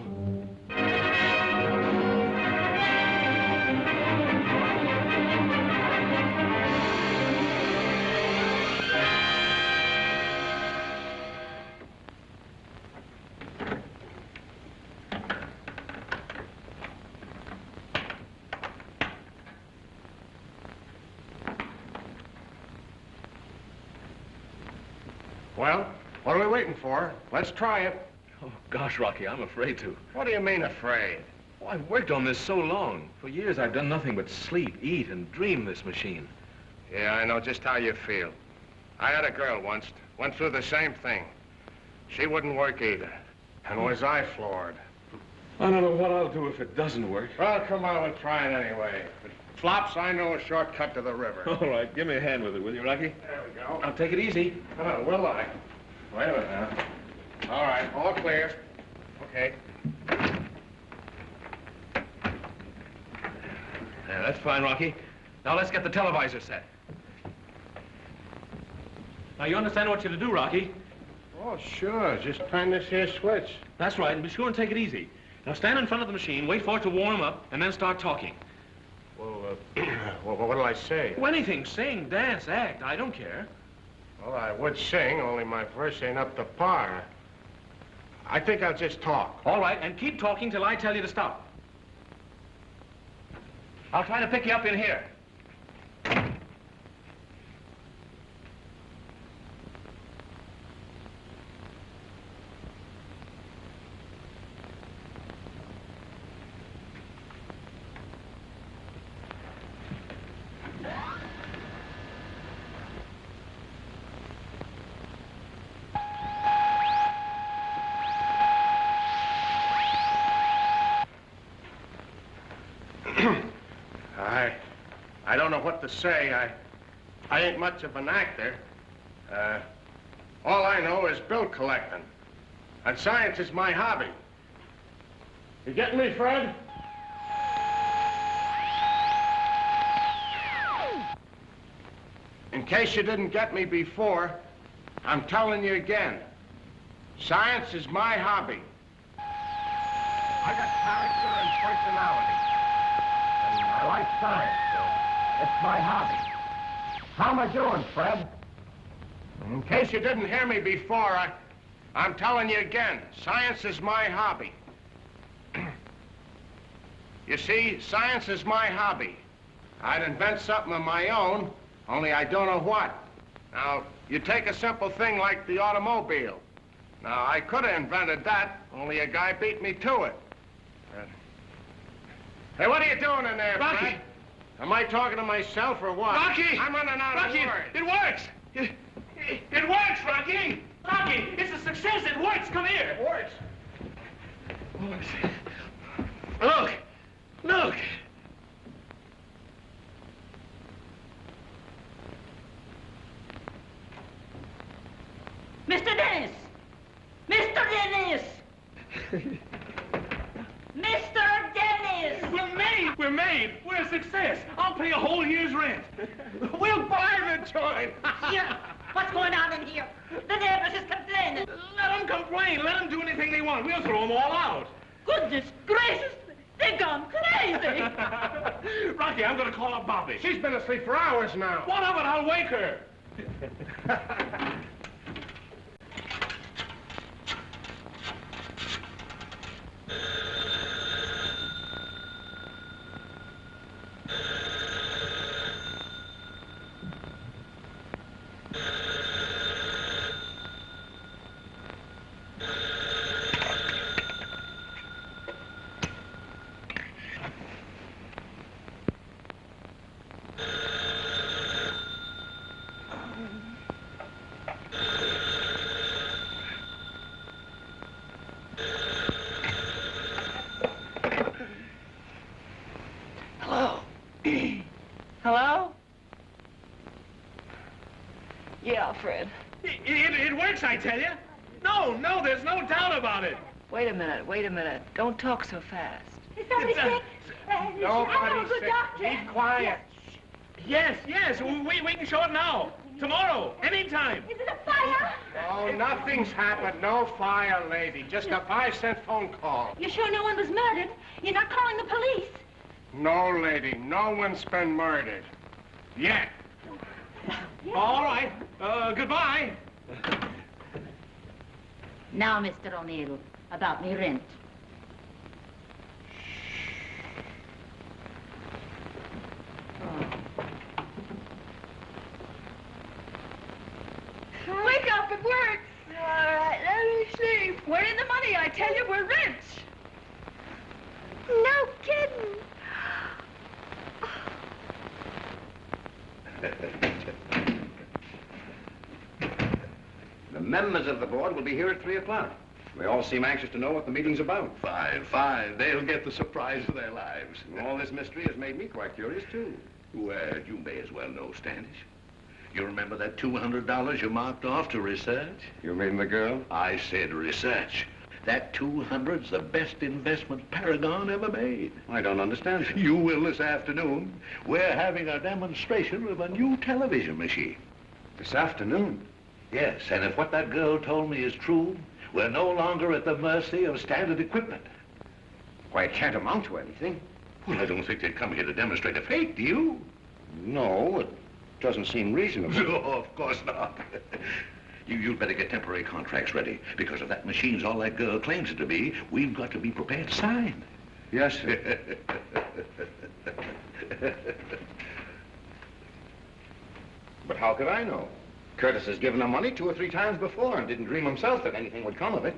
Speaker 1: Well, what are we waiting for? Let's try it.
Speaker 4: Oh, gosh, Rocky, I'm afraid to.
Speaker 1: What do you mean, afraid?
Speaker 4: Oh, I've worked on this so long. For years, I've done nothing but sleep, eat, and dream this machine.
Speaker 1: Yeah, I know just how you feel. I had a girl once, went through the same thing. She wouldn't work either. And was I floored.
Speaker 4: I don't know what I'll do if it doesn't work.
Speaker 1: Well, come on, we'll try it anyway. If it flops, I know a shortcut to the river.
Speaker 4: All right, give me a hand with it, will you, Rocky?
Speaker 1: There we go.
Speaker 4: Now, take it easy.
Speaker 1: Oh, will I? Wait a minute now. All right, all clear. Okay.
Speaker 4: Yeah, that's fine, Rocky. Now, let's get the televisor set. Now, you understand what you're to do, Rocky?
Speaker 1: Oh, sure. Just turn this here switch.
Speaker 4: That's right, and be sure and take it easy. Now, stand in front of the machine, wait for it to warm up, and then start talking.
Speaker 1: Well, what'll I say?
Speaker 4: Oh, anything. Sing, dance, act. I don't care.
Speaker 1: Well, I would sing, only my verse ain't up to par. I think I'll just talk.
Speaker 4: All right, and keep talking till I tell you to stop. I'll try to pick you up in here.
Speaker 1: I don't know what to say. I ain't much of an actor. All I know is bill collecting. And science is my hobby. You getting me, Fred? In case you didn't get me before, I'm telling you again. Science is my hobby. I got character and personality. And I like science, so it's my hobby. How am I doing, Fred? In case you didn't hear me before, I'm telling you again, science is my hobby. You see, science is my hobby. I'd invent something of my own, only I don't know what. Now, you take a simple thing like the automobile. Now, I could have invented that, only a guy beat me to it. Hey, what are you doing in there,
Speaker 4: Rocky?
Speaker 1: Fred? Am I talking to myself or what?
Speaker 4: Rocky!
Speaker 1: I'm running out
Speaker 4: Rocky,
Speaker 1: of words.
Speaker 4: it works! It works, Rocky! Rocky, it's a success! It works! Come here!
Speaker 1: It works.
Speaker 4: Look! Look!
Speaker 3: Mr. Dennis! Mr. Dennis! Mr. Dennis!
Speaker 4: We're made! We're made! We're a success! I'll pay a whole year's rent!
Speaker 1: We'll buy the joint.
Speaker 3: Yeah. What's going on in here? The neighbors is complaining.
Speaker 4: Let them complain! Let them do anything they want! We'll throw them all out!
Speaker 3: Goodness gracious! They've gone crazy!
Speaker 4: Rocky, I'm gonna call up Bobby.
Speaker 1: She's been asleep for hours now.
Speaker 4: What of it? I'll wake her!
Speaker 6: Hello? Yeah, Fred.
Speaker 4: It works, I tell you. No, there's no doubt about it.
Speaker 6: Wait a minute. Don't talk so fast.
Speaker 5: Is somebody sick?
Speaker 1: Nobody's sick. Keep quiet.
Speaker 4: Yes, we can show it now. Tomorrow, anytime.
Speaker 5: Is it a fire?
Speaker 1: Oh, nothing's happened. No fire, lady. Just a 5-cent phone call.
Speaker 5: You're sure no one was murdered? You're not calling the police?
Speaker 1: No, lady. No one's been murdered. Yet.
Speaker 4: All right. Goodbye.
Speaker 3: Now, Mr. O'Neill, about me rent.
Speaker 5: Wake up, it works! All right, let me
Speaker 6: shame. Where in the money? I tell you, we're rich.
Speaker 5: No kidding.
Speaker 7: The members of the board will be here at 3 o'clock. They all seem anxious to know what the meeting's about.
Speaker 9: Fine, fine. They'll get the surprise of their lives.
Speaker 7: And all this mystery has made me quite curious, too.
Speaker 9: Well, you may as well know, Standish. You remember that $200 you marked off to research?
Speaker 7: You mean the girl?
Speaker 9: I said research. That 200's the best investment Paragon ever made.
Speaker 7: I don't understand, sir.
Speaker 9: You will this afternoon. We're having a demonstration of a new television machine.
Speaker 7: This afternoon?
Speaker 9: Yes, and if what that girl told me is true, we're no longer at the mercy of standard equipment.
Speaker 7: Why, it can't amount to anything.
Speaker 9: Well, I don't think they'd come here to demonstrate a fake, do you?
Speaker 7: No, it doesn't seem reasonable.
Speaker 9: No, of course not. You'd better get temporary contracts ready, because if that machine's all that girl claims it to be, we've got to be prepared to sign.
Speaker 7: Yes, sir. But how could I know? Curtis has given her money 2 or 3 times before and didn't dream himself that anything would come of it.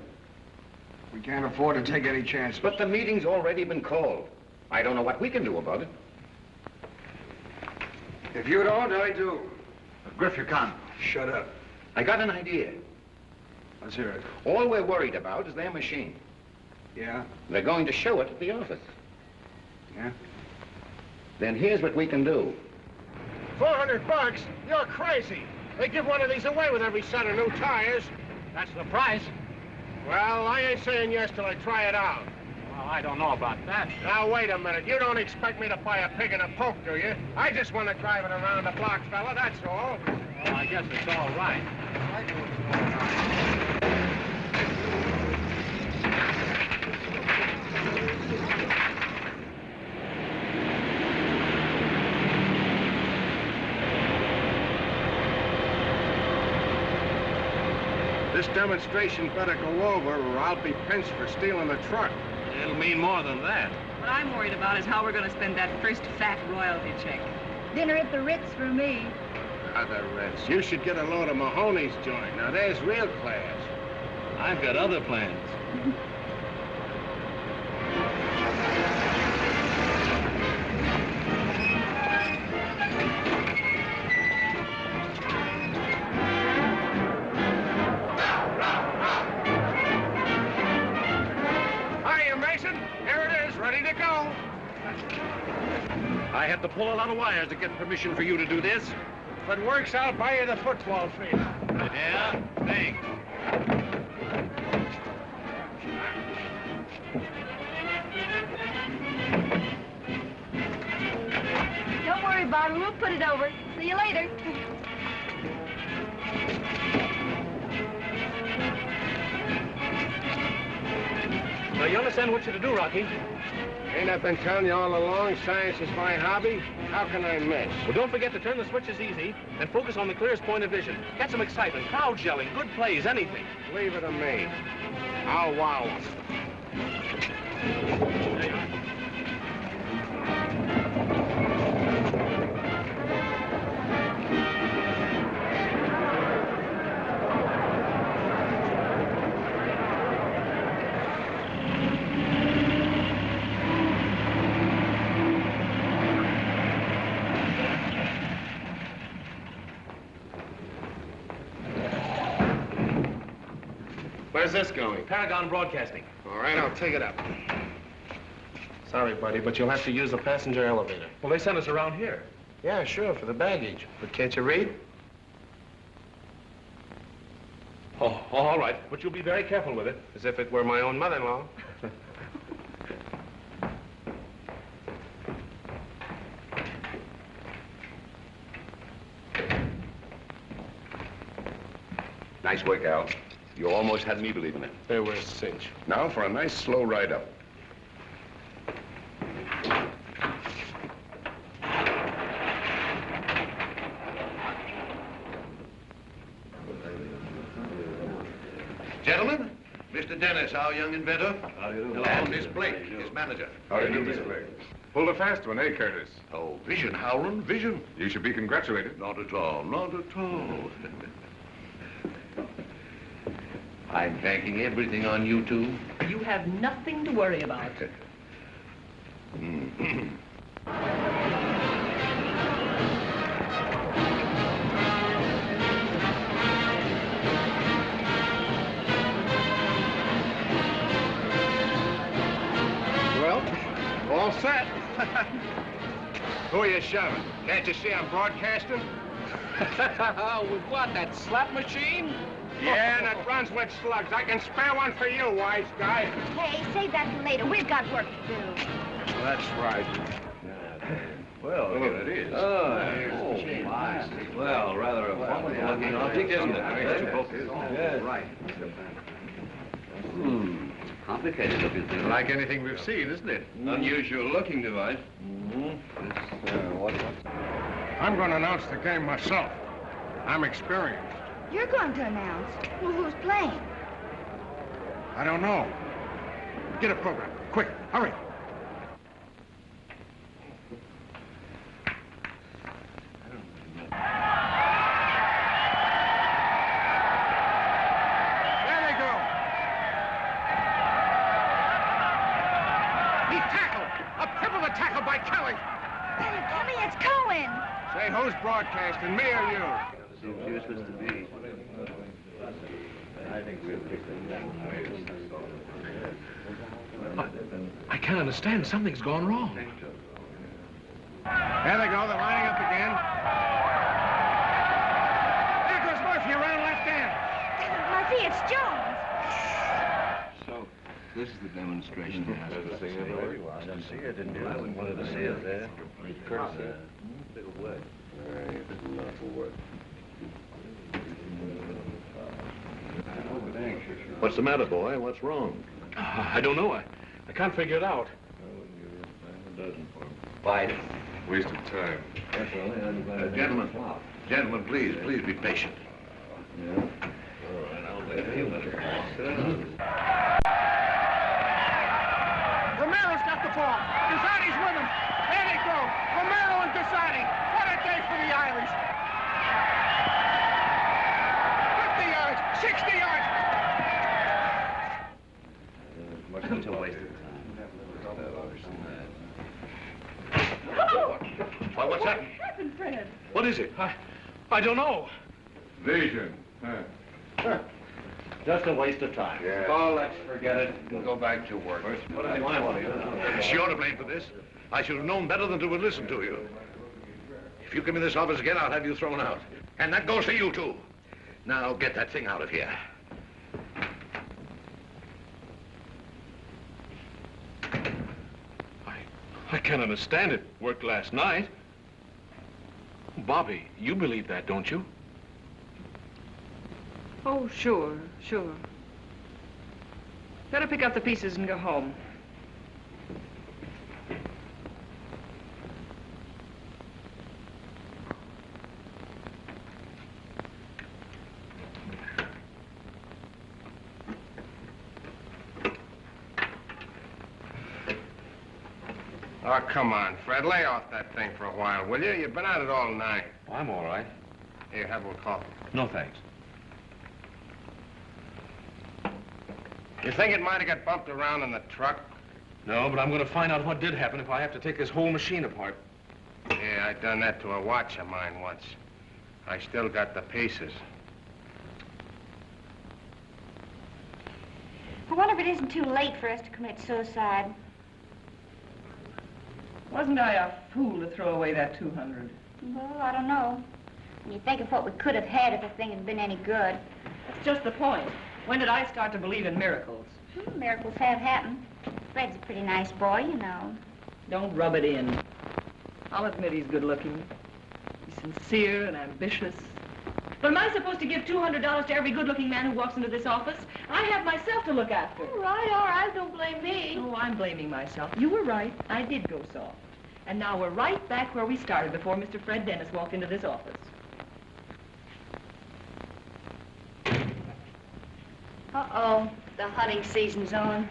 Speaker 8: We can't afford to take any chances.
Speaker 7: But the meeting's already been called. I don't know what we can do about it.
Speaker 8: If you don't, I do.
Speaker 7: Griff, you can't.
Speaker 8: Shut up.
Speaker 7: I got an idea.
Speaker 8: Let's hear it.
Speaker 7: All we're worried about is their machine.
Speaker 8: Yeah?
Speaker 7: They're going to show it at the office.
Speaker 8: Yeah?
Speaker 7: Then here's what we can do.
Speaker 2: $400? You're crazy. They give one of these away with every set of new tires.
Speaker 13: That's the price.
Speaker 2: Well, I ain't saying yes till I try it out.
Speaker 13: Well, I don't know about that.
Speaker 2: Now, wait a minute. You don't expect me to buy a pig in a poke, do you? I just want to drive it around the block, fella, that's all.
Speaker 13: Well, I guess it's all right.
Speaker 1: This demonstration better go over or I'll be pinched for stealing the truck.
Speaker 13: It'll mean more than that.
Speaker 6: What I'm worried about is how we're going to spend that first fat royalty check.
Speaker 5: Dinner at the Ritz for me.
Speaker 1: The Ritz. You should get a load of Mahoney's joint. Now, there's real class.
Speaker 13: I've got other plans. I had to pull a lot of wires to get permission for you to do this.
Speaker 2: If it works, I'll buy you the football field.
Speaker 13: Yeah? Thanks.
Speaker 5: Don't worry, Bobby. We'll put it over. See you later.
Speaker 13: Now, you understand what you're to do, Rocky?
Speaker 1: Ain't I been telling you all along, science is my hobby? How can I miss?
Speaker 13: Well, don't forget to turn the switches easy and focus on the clearest point of vision. Get some excitement, crowd yelling, good plays, anything.
Speaker 1: Leave it to me. I'll wow 'em.
Speaker 13: There you are.
Speaker 1: Where's this going?
Speaker 13: Paragon Broadcasting.
Speaker 1: All right, I'll take it up.
Speaker 14: Sorry, buddy, but you'll have to use the passenger elevator.
Speaker 13: Well, they sent us around here.
Speaker 14: Yeah, sure, for the baggage. But can't you read?
Speaker 13: Oh, all right. But you'll be very careful with it.
Speaker 14: As if it were my own mother-in-law.
Speaker 7: Nice work, Al. You almost had me believing it.
Speaker 14: There was a cinch.
Speaker 7: Now for a nice slow ride up.
Speaker 9: Gentlemen, Mr. Dennis, our young inventor.
Speaker 12: How do you do?
Speaker 9: And Miss Blake, his manager.
Speaker 12: How do you do, Miss Blake? Pulled a fast one, eh, Curtis?
Speaker 9: Oh, vision, Howland, vision.
Speaker 12: You should be congratulated.
Speaker 9: Not at all, not at all. I'm banking everything on you two.
Speaker 6: You have nothing to worry about.
Speaker 1: Well, all set. Who are you shoving? Can't you see I'm broadcasting?
Speaker 13: With what, that slap machine?
Speaker 1: Yeah, and it runs with slugs. I can spare one for you, wise guy.
Speaker 5: Hey, save that for later. We've got work to do.
Speaker 1: That's right.
Speaker 9: Well, here it is. My. Well, rather a funky-looking object, isn't it? Yes. Right. Complicated looking thing.
Speaker 12: Like anything we've seen, isn't it?
Speaker 9: Unusual looking device.
Speaker 1: I'm going to announce the game myself. I'm experienced.
Speaker 5: You're going to announce. Well, who's playing?
Speaker 1: I don't know. Get a program. Quick, hurry. There they go. He tackled. A pivotal tackle by Kelly.
Speaker 5: Kelly, it's Cohen.
Speaker 1: Say, who's broadcasting, me or you?
Speaker 9: Seems useless to be.
Speaker 4: I can't understand. Something's gone wrong.
Speaker 1: There they go. They're lining up again. There goes Murphy around left end.
Speaker 5: Murphy, it's Jones.
Speaker 9: So, this is the demonstration. I didn't see it, didn't you? I wanted to see it there. What's the matter, boy? What's wrong?
Speaker 4: I don't know. I can't figure it out.
Speaker 9: Fight.
Speaker 12: Waste of time.
Speaker 9: Gentlemen, please be patient.
Speaker 1: Romero's got the ball. Casati's with him. There they go. Romero and Casati. What a day for the Irish. 50 yards, 60 yards.
Speaker 9: Much a waste of time. Why, what's happened?
Speaker 6: What happened, Fred?
Speaker 4: What is it? I don't know.
Speaker 12: Vision.
Speaker 9: Just a waste of time.
Speaker 7: Yeah. Oh, let's forget it and go back to work.
Speaker 9: What do I want to do?
Speaker 7: You're to blame for this. I should have known better than to have listened to you. If you come in this office again, I'll have you thrown out. And that goes for you, too. Now, get that thing out of here.
Speaker 4: I can't understand it. Worked last night. Bobby, you believe that, don't you?
Speaker 6: Oh, sure. Better pick up the pieces and go home.
Speaker 1: Oh, come on, Fred. Lay off that thing for a while, will you? You've been at it all night.
Speaker 4: I'm all right.
Speaker 1: Here, have a little coffee.
Speaker 4: No, thanks.
Speaker 1: You think it might have got bumped around in the truck?
Speaker 4: No, but I'm going to find out what did happen if I have to take this whole machine apart.
Speaker 1: Yeah, I done that to a watch of mine once. I still got the pieces.
Speaker 5: I wonder if it isn't too late for us to commit suicide.
Speaker 6: Wasn't I a fool to throw away that 200?
Speaker 5: Well, I don't know. When you think of what we could have had if the thing had been any good.
Speaker 6: That's just the point. When did I start to believe in miracles?
Speaker 5: Miracles have happened. Fred's a pretty nice boy, you know.
Speaker 6: Don't rub it in. I'll admit he's good looking. He's sincere and ambitious. But am I supposed to give $200 to every good-looking man who walks into this office? I have myself to look after.
Speaker 3: All right, don't blame me.
Speaker 6: Oh, I'm blaming myself. You were right. I did go soft. And now we're right back where we started before Mr. Fred Dennis walked into this office.
Speaker 5: Uh-oh, the hunting season's on.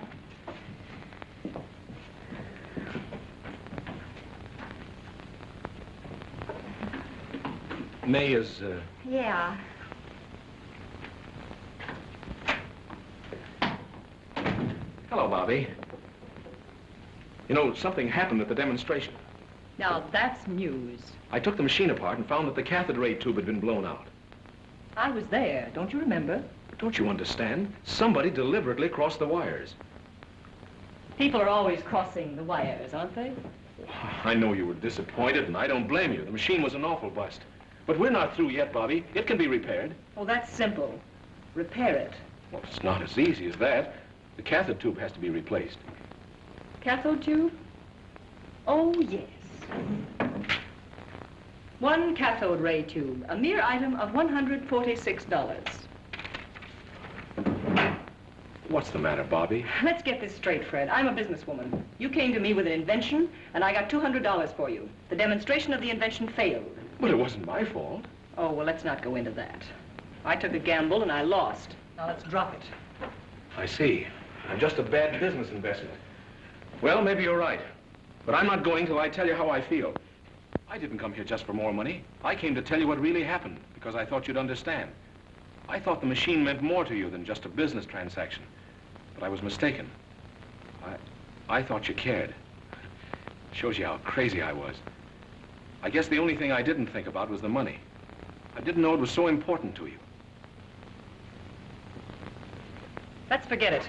Speaker 4: May is,
Speaker 5: Yeah.
Speaker 4: Hello, Bobby. You know, something happened at the demonstration.
Speaker 15: Now, that's news.
Speaker 4: I took the machine apart and found that the cathode ray tube had been blown out.
Speaker 15: I was there, don't you remember?
Speaker 4: Don't you understand? Somebody deliberately crossed the wires.
Speaker 15: People are always crossing the wires, aren't they?
Speaker 4: I know you were disappointed, and I don't blame you. The machine was an awful bust. But we're not through yet, Bobby. It can be repaired.
Speaker 15: Oh, that's simple. Repair it.
Speaker 4: Well, it's not as easy as that. The cathode tube has to be replaced.
Speaker 15: Cathode tube? Oh, yes. One cathode ray tube, a mere item of $146.
Speaker 4: What's the matter, Bobby?
Speaker 15: Let's get this straight, Fred. I'm a businesswoman. You came to me with an invention, and I got $200 for you. The demonstration of the invention failed.
Speaker 4: But it wasn't my fault.
Speaker 15: Oh, well, let's not go into that. I took a gamble, and I lost. Now, let's drop it.
Speaker 4: I see. I'm just a bad business investment. Well, maybe you're right. But I'm not going till I tell you how I feel. I didn't come here just for more money. I came to tell you what really happened, because I thought you'd understand. I thought the machine meant more to you than just a business transaction. But I was mistaken. I thought you cared. Shows you how crazy I was. I guess the only thing I didn't think about was the money. I didn't know it was so important to you.
Speaker 15: Let's forget it.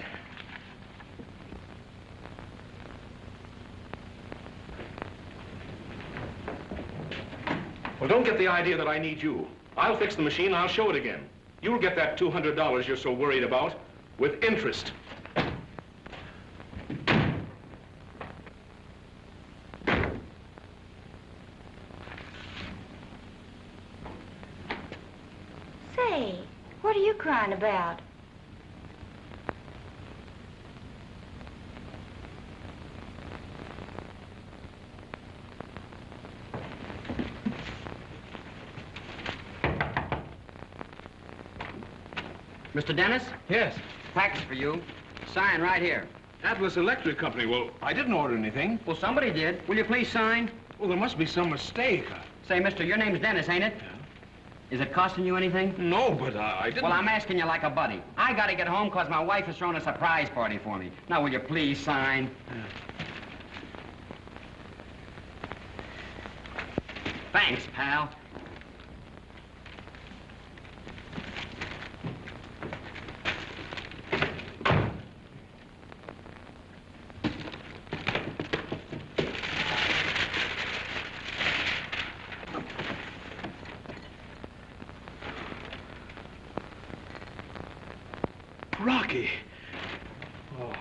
Speaker 4: Well, don't get the idea that I need you. I'll fix the machine, I'll show it again. You'll get that $200 you're so worried about with interest.
Speaker 5: Say, what are you crying about?
Speaker 16: Mr. Dennis?
Speaker 4: Yes.
Speaker 16: Package for you. Sign right here.
Speaker 4: Atlas Electric Company. Well, I didn't order anything.
Speaker 16: Well, somebody did. Will you please sign?
Speaker 4: Well, there must be some mistake.
Speaker 16: Say, mister, your name's Dennis, ain't it? Yeah. Is it costing you anything?
Speaker 4: No, but I didn't...
Speaker 16: Well, I'm asking you like a buddy. I gotta get home because my wife is throwing a surprise party for me. Now, will you please sign? Yeah. Thanks, pal.
Speaker 4: Rocky. Oh,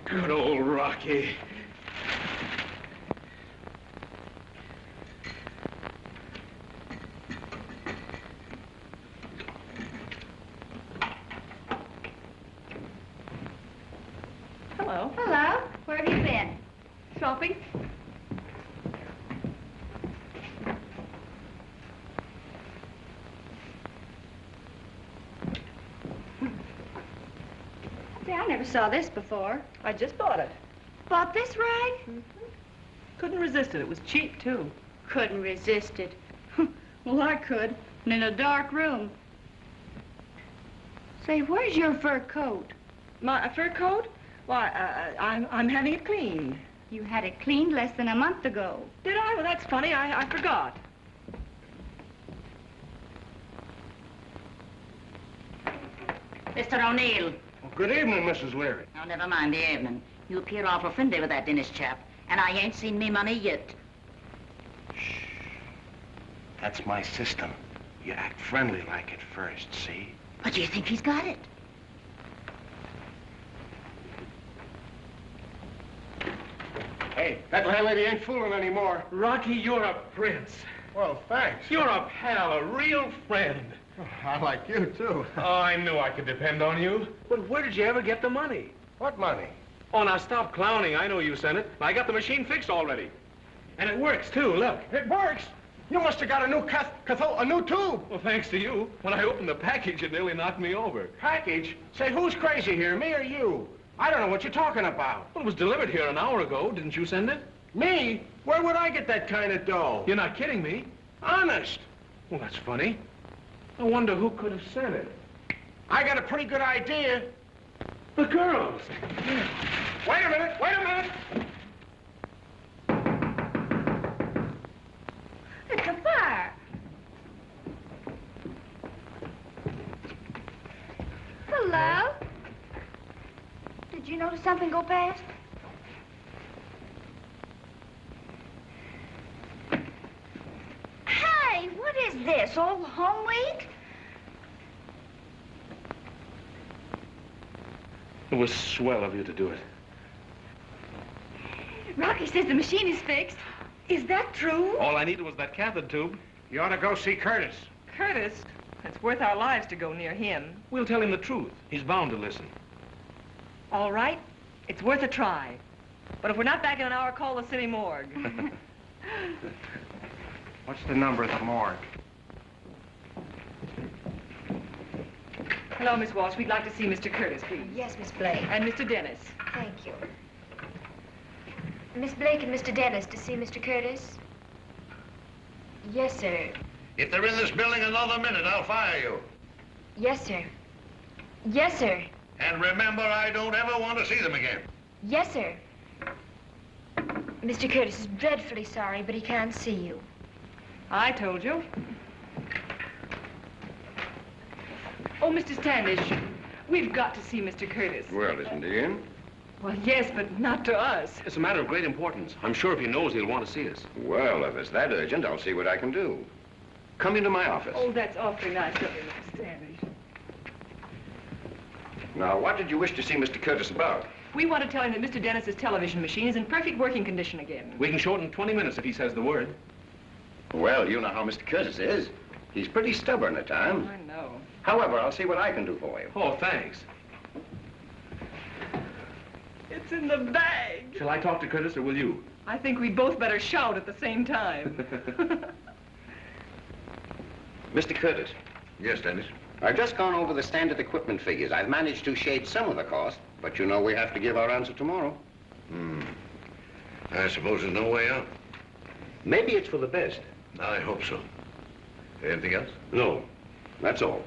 Speaker 4: good old Rocky.
Speaker 5: Hello. Hello. Where have you been?
Speaker 6: Shopping.
Speaker 5: Say, I never saw this before.
Speaker 6: I just bought it.
Speaker 5: Bought this ride?
Speaker 6: Couldn't resist it. It was cheap, too.
Speaker 5: Couldn't resist it. Well, I could. And in a dark room. Say, where's your fur coat?
Speaker 6: My fur coat? Why, I'm having it cleaned.
Speaker 5: You had it cleaned less than a month ago.
Speaker 6: Did I? Well, that's funny. I forgot.
Speaker 3: Mr. O'Neill.
Speaker 1: Well, good evening, Mrs. Leary.
Speaker 3: Oh, never mind the evening. You appear awful friendly with that Dennis chap, and I ain't seen me money yet.
Speaker 1: Shh. That's my system. You act friendly like at first, see?
Speaker 3: But you think he's got it?
Speaker 1: Hey, that landlady ain't fooling anymore.
Speaker 4: Rocky, you're a prince.
Speaker 1: Well, thanks.
Speaker 4: You're a pal, a real friend.
Speaker 1: Oh, I like you, too.
Speaker 4: Oh, I knew I could depend on you. But where did you ever get the money?
Speaker 1: What money?
Speaker 4: Oh, now stop clowning. I know you sent it. I got the machine fixed already. And it works, too. Look.
Speaker 1: It works? You must have got a new a new tube.
Speaker 4: Well, thanks to you. When I opened the package, it nearly knocked me over.
Speaker 1: Package? Say, who's crazy here, me or you? I don't know what you're talking about.
Speaker 4: Well, it was delivered here an hour ago. Didn't you send it?
Speaker 1: Me? Where would I get that kind of dough?
Speaker 4: You're not kidding me.
Speaker 1: Honest.
Speaker 4: Well, that's funny. I wonder who could have sent it.
Speaker 1: I got a pretty good idea.
Speaker 4: The girls!
Speaker 2: Wait a minute, wait a minute!
Speaker 5: It's a fire. Hello? Did you notice something go past? Hey, what is this, old home week?
Speaker 4: It was swell of you to do it.
Speaker 5: Rocky says the machine is fixed. Is that true?
Speaker 4: All I needed was that cathode tube.
Speaker 2: You ought to go see Curtis.
Speaker 6: Curtis? It's worth our lives to go near him.
Speaker 4: We'll tell him the truth. He's bound to listen.
Speaker 6: All right. It's worth a try. But if we're not back in an hour, call the city morgue.
Speaker 2: What's the number of the morgue?
Speaker 6: Hello, Miss Walsh. We'd like to see Mr. Curtis, please.
Speaker 5: Yes, Miss Blake.
Speaker 6: And Mr. Dennis.
Speaker 5: Thank you. Miss Blake and Mr. Dennis to see Mr. Curtis? Yes, sir.
Speaker 9: If they're in this building another minute, I'll fire you.
Speaker 5: Yes, sir. Yes, sir.
Speaker 9: And remember, I don't ever want to see them again.
Speaker 5: Yes, sir. Mr. Curtis is dreadfully sorry, but he can't see you.
Speaker 6: I told you. Oh, Mr. Standish, we've got to see Mr. Curtis.
Speaker 1: Well, isn't he in?
Speaker 6: Well, yes, but not to us.
Speaker 4: It's a matter of great importance. I'm sure if he knows, he'll want to see us.
Speaker 1: Well, if it's that urgent, I'll see what I can do. Come into my office.
Speaker 6: Oh, that's awfully nice of you, Mr. Standish.
Speaker 1: Now, what did you wish to see Mr. Curtis about?
Speaker 6: We want to tell him that Mr. Dennis's television machine is in perfect working condition again.
Speaker 4: We can shorten 20 minutes if he says the word.
Speaker 1: Well, you know how Mr. Curtis is. He's pretty stubborn at times.
Speaker 6: I know.
Speaker 1: However, I'll see what I can do for you.
Speaker 4: Oh, thanks.
Speaker 6: It's in the bag.
Speaker 4: Shall I talk to Curtis, or will you?
Speaker 6: I think we both better shout at the same time.
Speaker 1: Mr. Curtis.
Speaker 9: Yes, Dennis?
Speaker 1: I've just gone over the standard equipment figures. I've managed to shade some of the cost, but you know we have to give our answer tomorrow.
Speaker 9: I suppose there's no way out.
Speaker 1: Maybe it's for the best.
Speaker 9: I hope so. Anything else?
Speaker 1: No, that's all.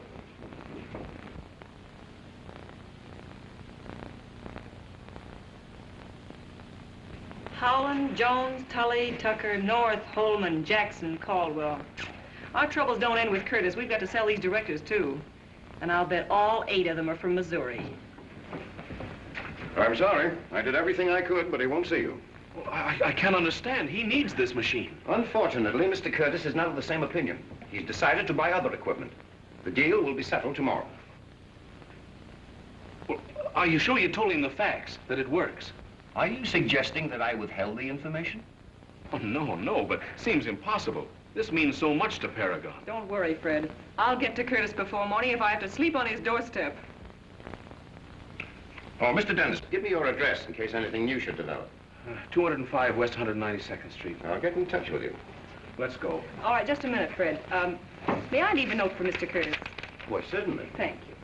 Speaker 15: Howland, Jones, Tully, Tucker, North, Holman, Jackson, Caldwell. Our troubles don't end with Curtis. We've got to sell these directors, too. And I'll bet all 8 of them are from Missouri.
Speaker 1: I'm sorry. I did everything I could, but he won't see you.
Speaker 4: Well, I can't understand. He needs this machine.
Speaker 1: Unfortunately, Mr. Curtis is not of the same opinion. He's decided to buy other equipment. The deal will be settled tomorrow.
Speaker 4: Well, are you sure you told him the facts, that it works?
Speaker 1: Are you suggesting that I withheld the information?
Speaker 4: Oh, no, but seems impossible. This means so much to Paragon.
Speaker 15: Don't worry, Fred. I'll get to Curtis before morning if I have to sleep on his doorstep.
Speaker 1: Oh, Mr. Dennis, give me your address in case anything new should develop.
Speaker 4: 205 West 192nd Street.
Speaker 1: I'll get in touch with you.
Speaker 4: Let's go.
Speaker 15: All right, just a minute, Fred. May I leave a note for Mr. Curtis?
Speaker 1: Why, certainly.
Speaker 15: Thank you.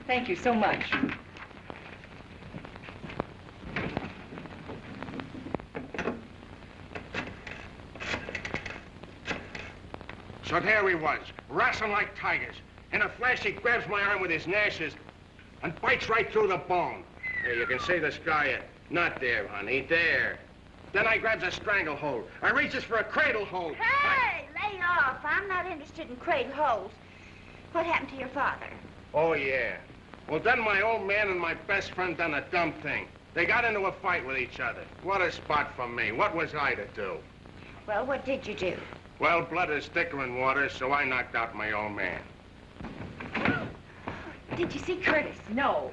Speaker 15: Thank you so much.
Speaker 2: So there he was, wrestling like tigers. In a flash, he grabs my arm with his gnashes and bites right through the bone. There, you can see the scar yet. Not there, honey, there. Then I grabs a stranglehold. I reaches for a cradle hold.
Speaker 5: Hey, lay off. I'm not interested in cradle holes. What happened to your father?
Speaker 2: Oh, yeah. Well, then my old man and my best friend done a dumb thing. They got into a fight with each other. What a spot for me. What was I to do?
Speaker 5: Well, what did you do?
Speaker 2: Well, blood is thicker than water, so I knocked out my old man.
Speaker 5: Did you see Curtis?
Speaker 15: No.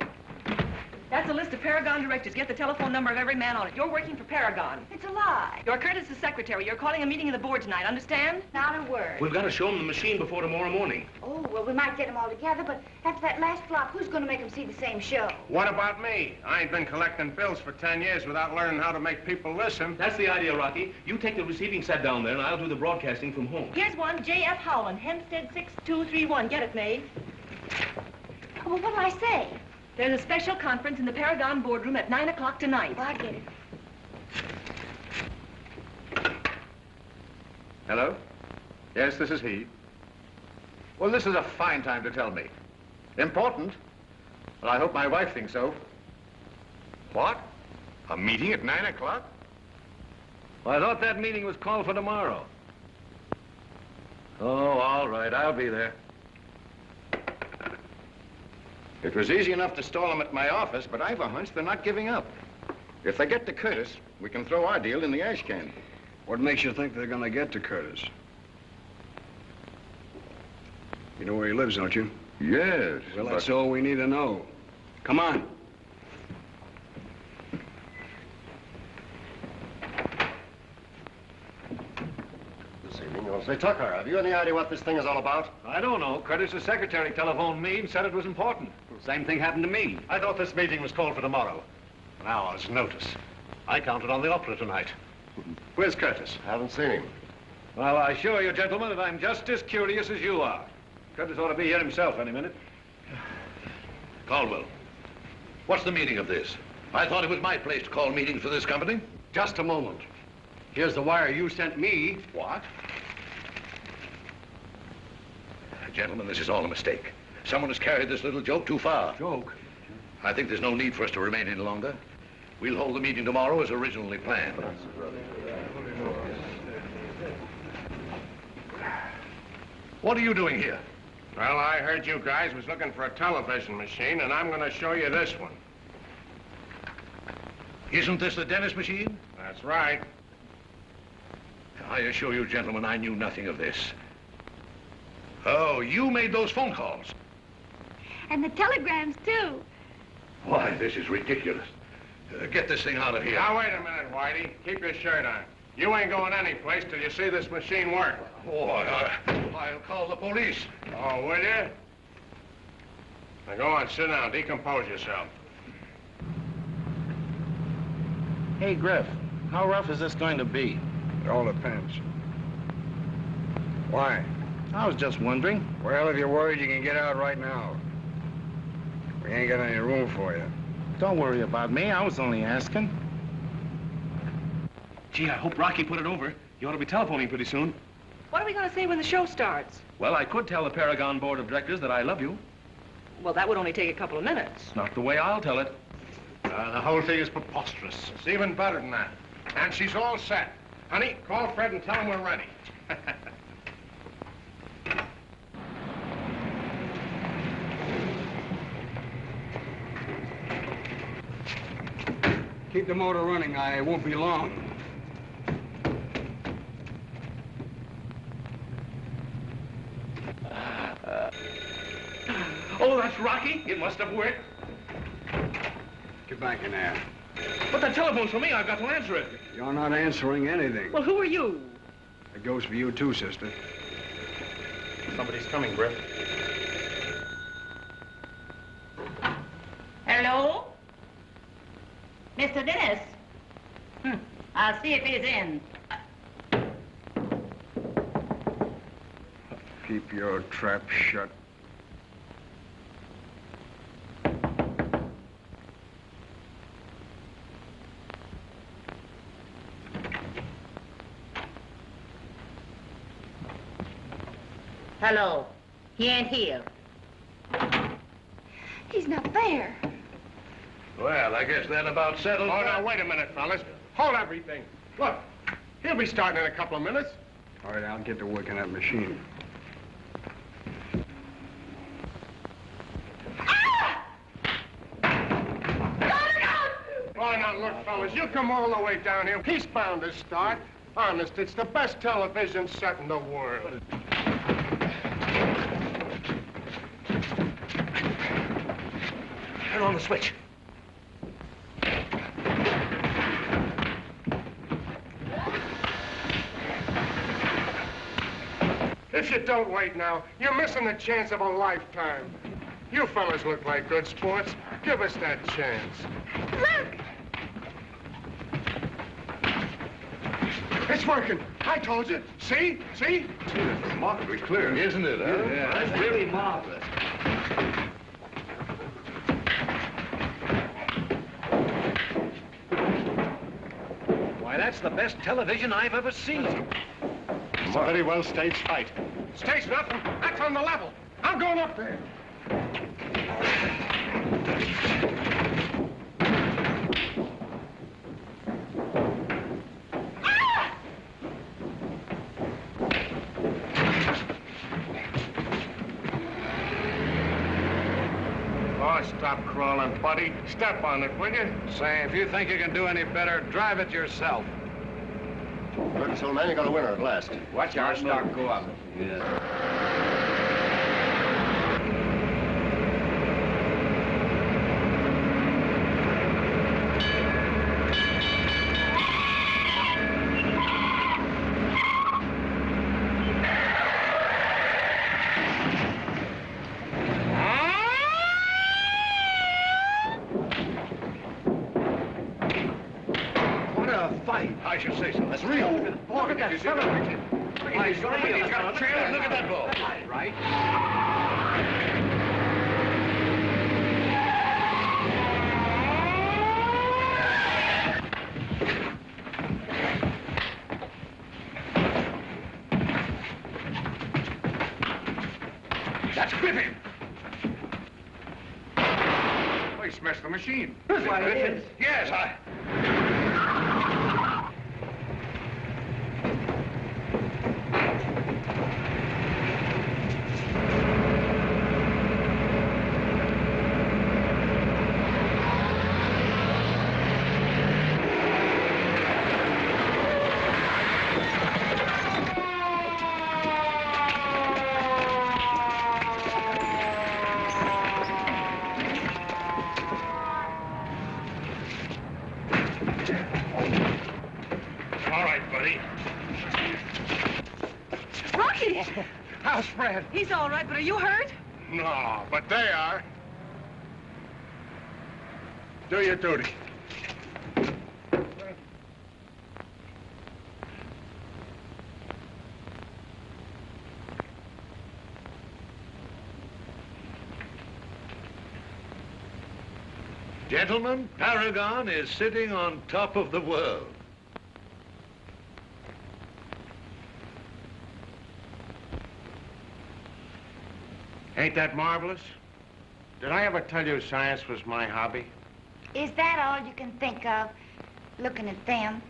Speaker 15: That's a list of Paragon directors. Get the telephone number of every man on it. You're working for Paragon.
Speaker 5: It's a lie.
Speaker 15: You're Curtis's secretary. You're calling a meeting of the board tonight, understand?
Speaker 5: Not a word.
Speaker 4: We've got to show him the machine before tomorrow morning.
Speaker 5: Oh, well, we might get them all together, but after that last flop, who's going to make them see the same show?
Speaker 2: What about me? I ain't been collecting bills for 10 years without learning how to make people listen.
Speaker 4: That's the idea, Rocky. You take the receiving set down there, and I'll do the broadcasting from home.
Speaker 15: Here's one, J.F. Howland, Hempstead 6231. Get it, May?
Speaker 5: Oh, well, what'll I say?
Speaker 15: There's a special conference in the Paragon boardroom at 9 o'clock tonight.
Speaker 5: Well, I'll get it.
Speaker 1: Hello?
Speaker 12: Yes, this is he.
Speaker 9: Well, this is a fine time to tell me. Important?
Speaker 12: Well, I hope my wife thinks so. What? A meeting at 9 o'clock?
Speaker 9: Well, I thought that meeting was called for tomorrow. Oh, all right, I'll be there.
Speaker 7: It was easy enough to stall them at my office, but I've a hunch they're not giving up. If they get to Curtis, we can throw our deal in the ash can.
Speaker 8: What makes you think they're gonna get to Curtis? You know where he lives, don't you?
Speaker 7: Yes.
Speaker 8: Well, that's all we need to know. Come on.
Speaker 1: This evening, you'll say, Tucker, have you any idea what this thing is all about?
Speaker 9: I don't know. Curtis's secretary telephoned me and said it was important.
Speaker 16: Same thing happened to me.
Speaker 9: I thought this meeting was called for tomorrow. An hour's notice. I counted on the opera tonight. Where's Curtis?
Speaker 1: Haven't seen him.
Speaker 9: Well, I assure you, gentlemen, that I'm just as curious as you are. Curtis ought to be here himself any minute. Caldwell, what's the meaning of this? I thought it was my place to call meetings for this company.
Speaker 8: Just a moment. Here's the wire you sent me.
Speaker 9: What? Gentlemen, this is all a mistake. Someone has carried this little joke too far.
Speaker 8: Joke?
Speaker 9: I think there's no need for us to remain any longer. We'll hold the meeting tomorrow as originally planned. What are you doing here?
Speaker 2: Well, I heard you guys was looking for a television machine, and I'm going to show you this one.
Speaker 9: Isn't this the dentist machine?
Speaker 2: That's right.
Speaker 9: I assure you, gentlemen, I knew nothing of this. Oh, you made those phone calls?
Speaker 5: And the telegrams, too.
Speaker 9: Why, this is ridiculous. Get this thing out of here.
Speaker 2: Now, wait a minute, Whitey. Keep your shirt on. You ain't going anyplace till you see this machine work.
Speaker 9: Oh, I'll call the police.
Speaker 2: Oh, will you? Now, go on, sit down. Decompose yourself.
Speaker 14: Hey, Griff, how rough is this going to be?
Speaker 8: It all depends. Why?
Speaker 14: I was just wondering.
Speaker 8: Well, if you're worried, you can get out right now. We ain't got any room for you.
Speaker 14: Don't worry about me. I was only asking.
Speaker 13: Gee, I hope Rocky put it over. You ought to be telephoning pretty soon.
Speaker 6: What are we going to say when the show starts?
Speaker 13: Well, I could tell the Paragon Board of Directors that I love you.
Speaker 6: Well, that would only take a couple of minutes.
Speaker 13: Not the way I'll tell it.
Speaker 2: The whole thing is preposterous. It's even better than that. And she's all set. Honey, call Fred and tell him we're ready.
Speaker 8: Keep the motor running. I won't be long.
Speaker 13: Oh, that's Rocky. It must have worked.
Speaker 8: Get back in there.
Speaker 13: But that telephone's for me. I've got to answer it.
Speaker 8: You're not answering anything.
Speaker 6: Well, who are you?
Speaker 8: It goes for you, too, sister.
Speaker 14: Somebody's coming, Griff.
Speaker 3: Hello? Mr. Dennis? I'll see if he's in.
Speaker 8: Keep your trap shut.
Speaker 3: Hello. He ain't here.
Speaker 5: He's not there.
Speaker 9: Well, I guess that about settles
Speaker 2: Oh,
Speaker 9: that.
Speaker 2: now, wait a minute, fellas. Hold everything. Look, he'll be starting in a couple of minutes.
Speaker 8: All right, I'll get to work on that machine.
Speaker 2: Oh, now, look, fellas, you come all the way down here. He's bound to start. Honest, it's the best television set in the world.
Speaker 9: Turn on the switch.
Speaker 2: If you don't wait now, you're missing the chance of a lifetime. You fellas look like good sports. Give us that chance.
Speaker 5: Look!
Speaker 2: It's working. I told you. See? See?
Speaker 9: It's remarkably clear. Isn't it, huh?
Speaker 16: Yeah, that's really marvelous.
Speaker 9: Why, that's the best television I've ever seen.
Speaker 1: It's a very well staged fight.
Speaker 2: Stage nothing. That's on the level. I'm going up there.
Speaker 1: Oh, stop crawling, buddy. Step on it, will you?
Speaker 2: Say, if you think you can do any better, drive it yourself.
Speaker 1: Good, so man, you got a winner at last.
Speaker 11: Watch our stock go up.
Speaker 2: I should say so. That's real. Look at that celebration. He's got a trail. Look at that ball.
Speaker 16: Right?
Speaker 2: That's Griffin.
Speaker 12: Well, he smashed the machine.
Speaker 2: Why, it is. Yes,
Speaker 1: How's Fred?
Speaker 6: He's all right, but are you hurt?
Speaker 1: No, but they are. Do your duty.
Speaker 9: Gentlemen, Paragon is sitting on top of the world.
Speaker 2: Ain't that marvelous? Did I ever tell you science was my hobby?
Speaker 5: Is that all you can think of, looking at them?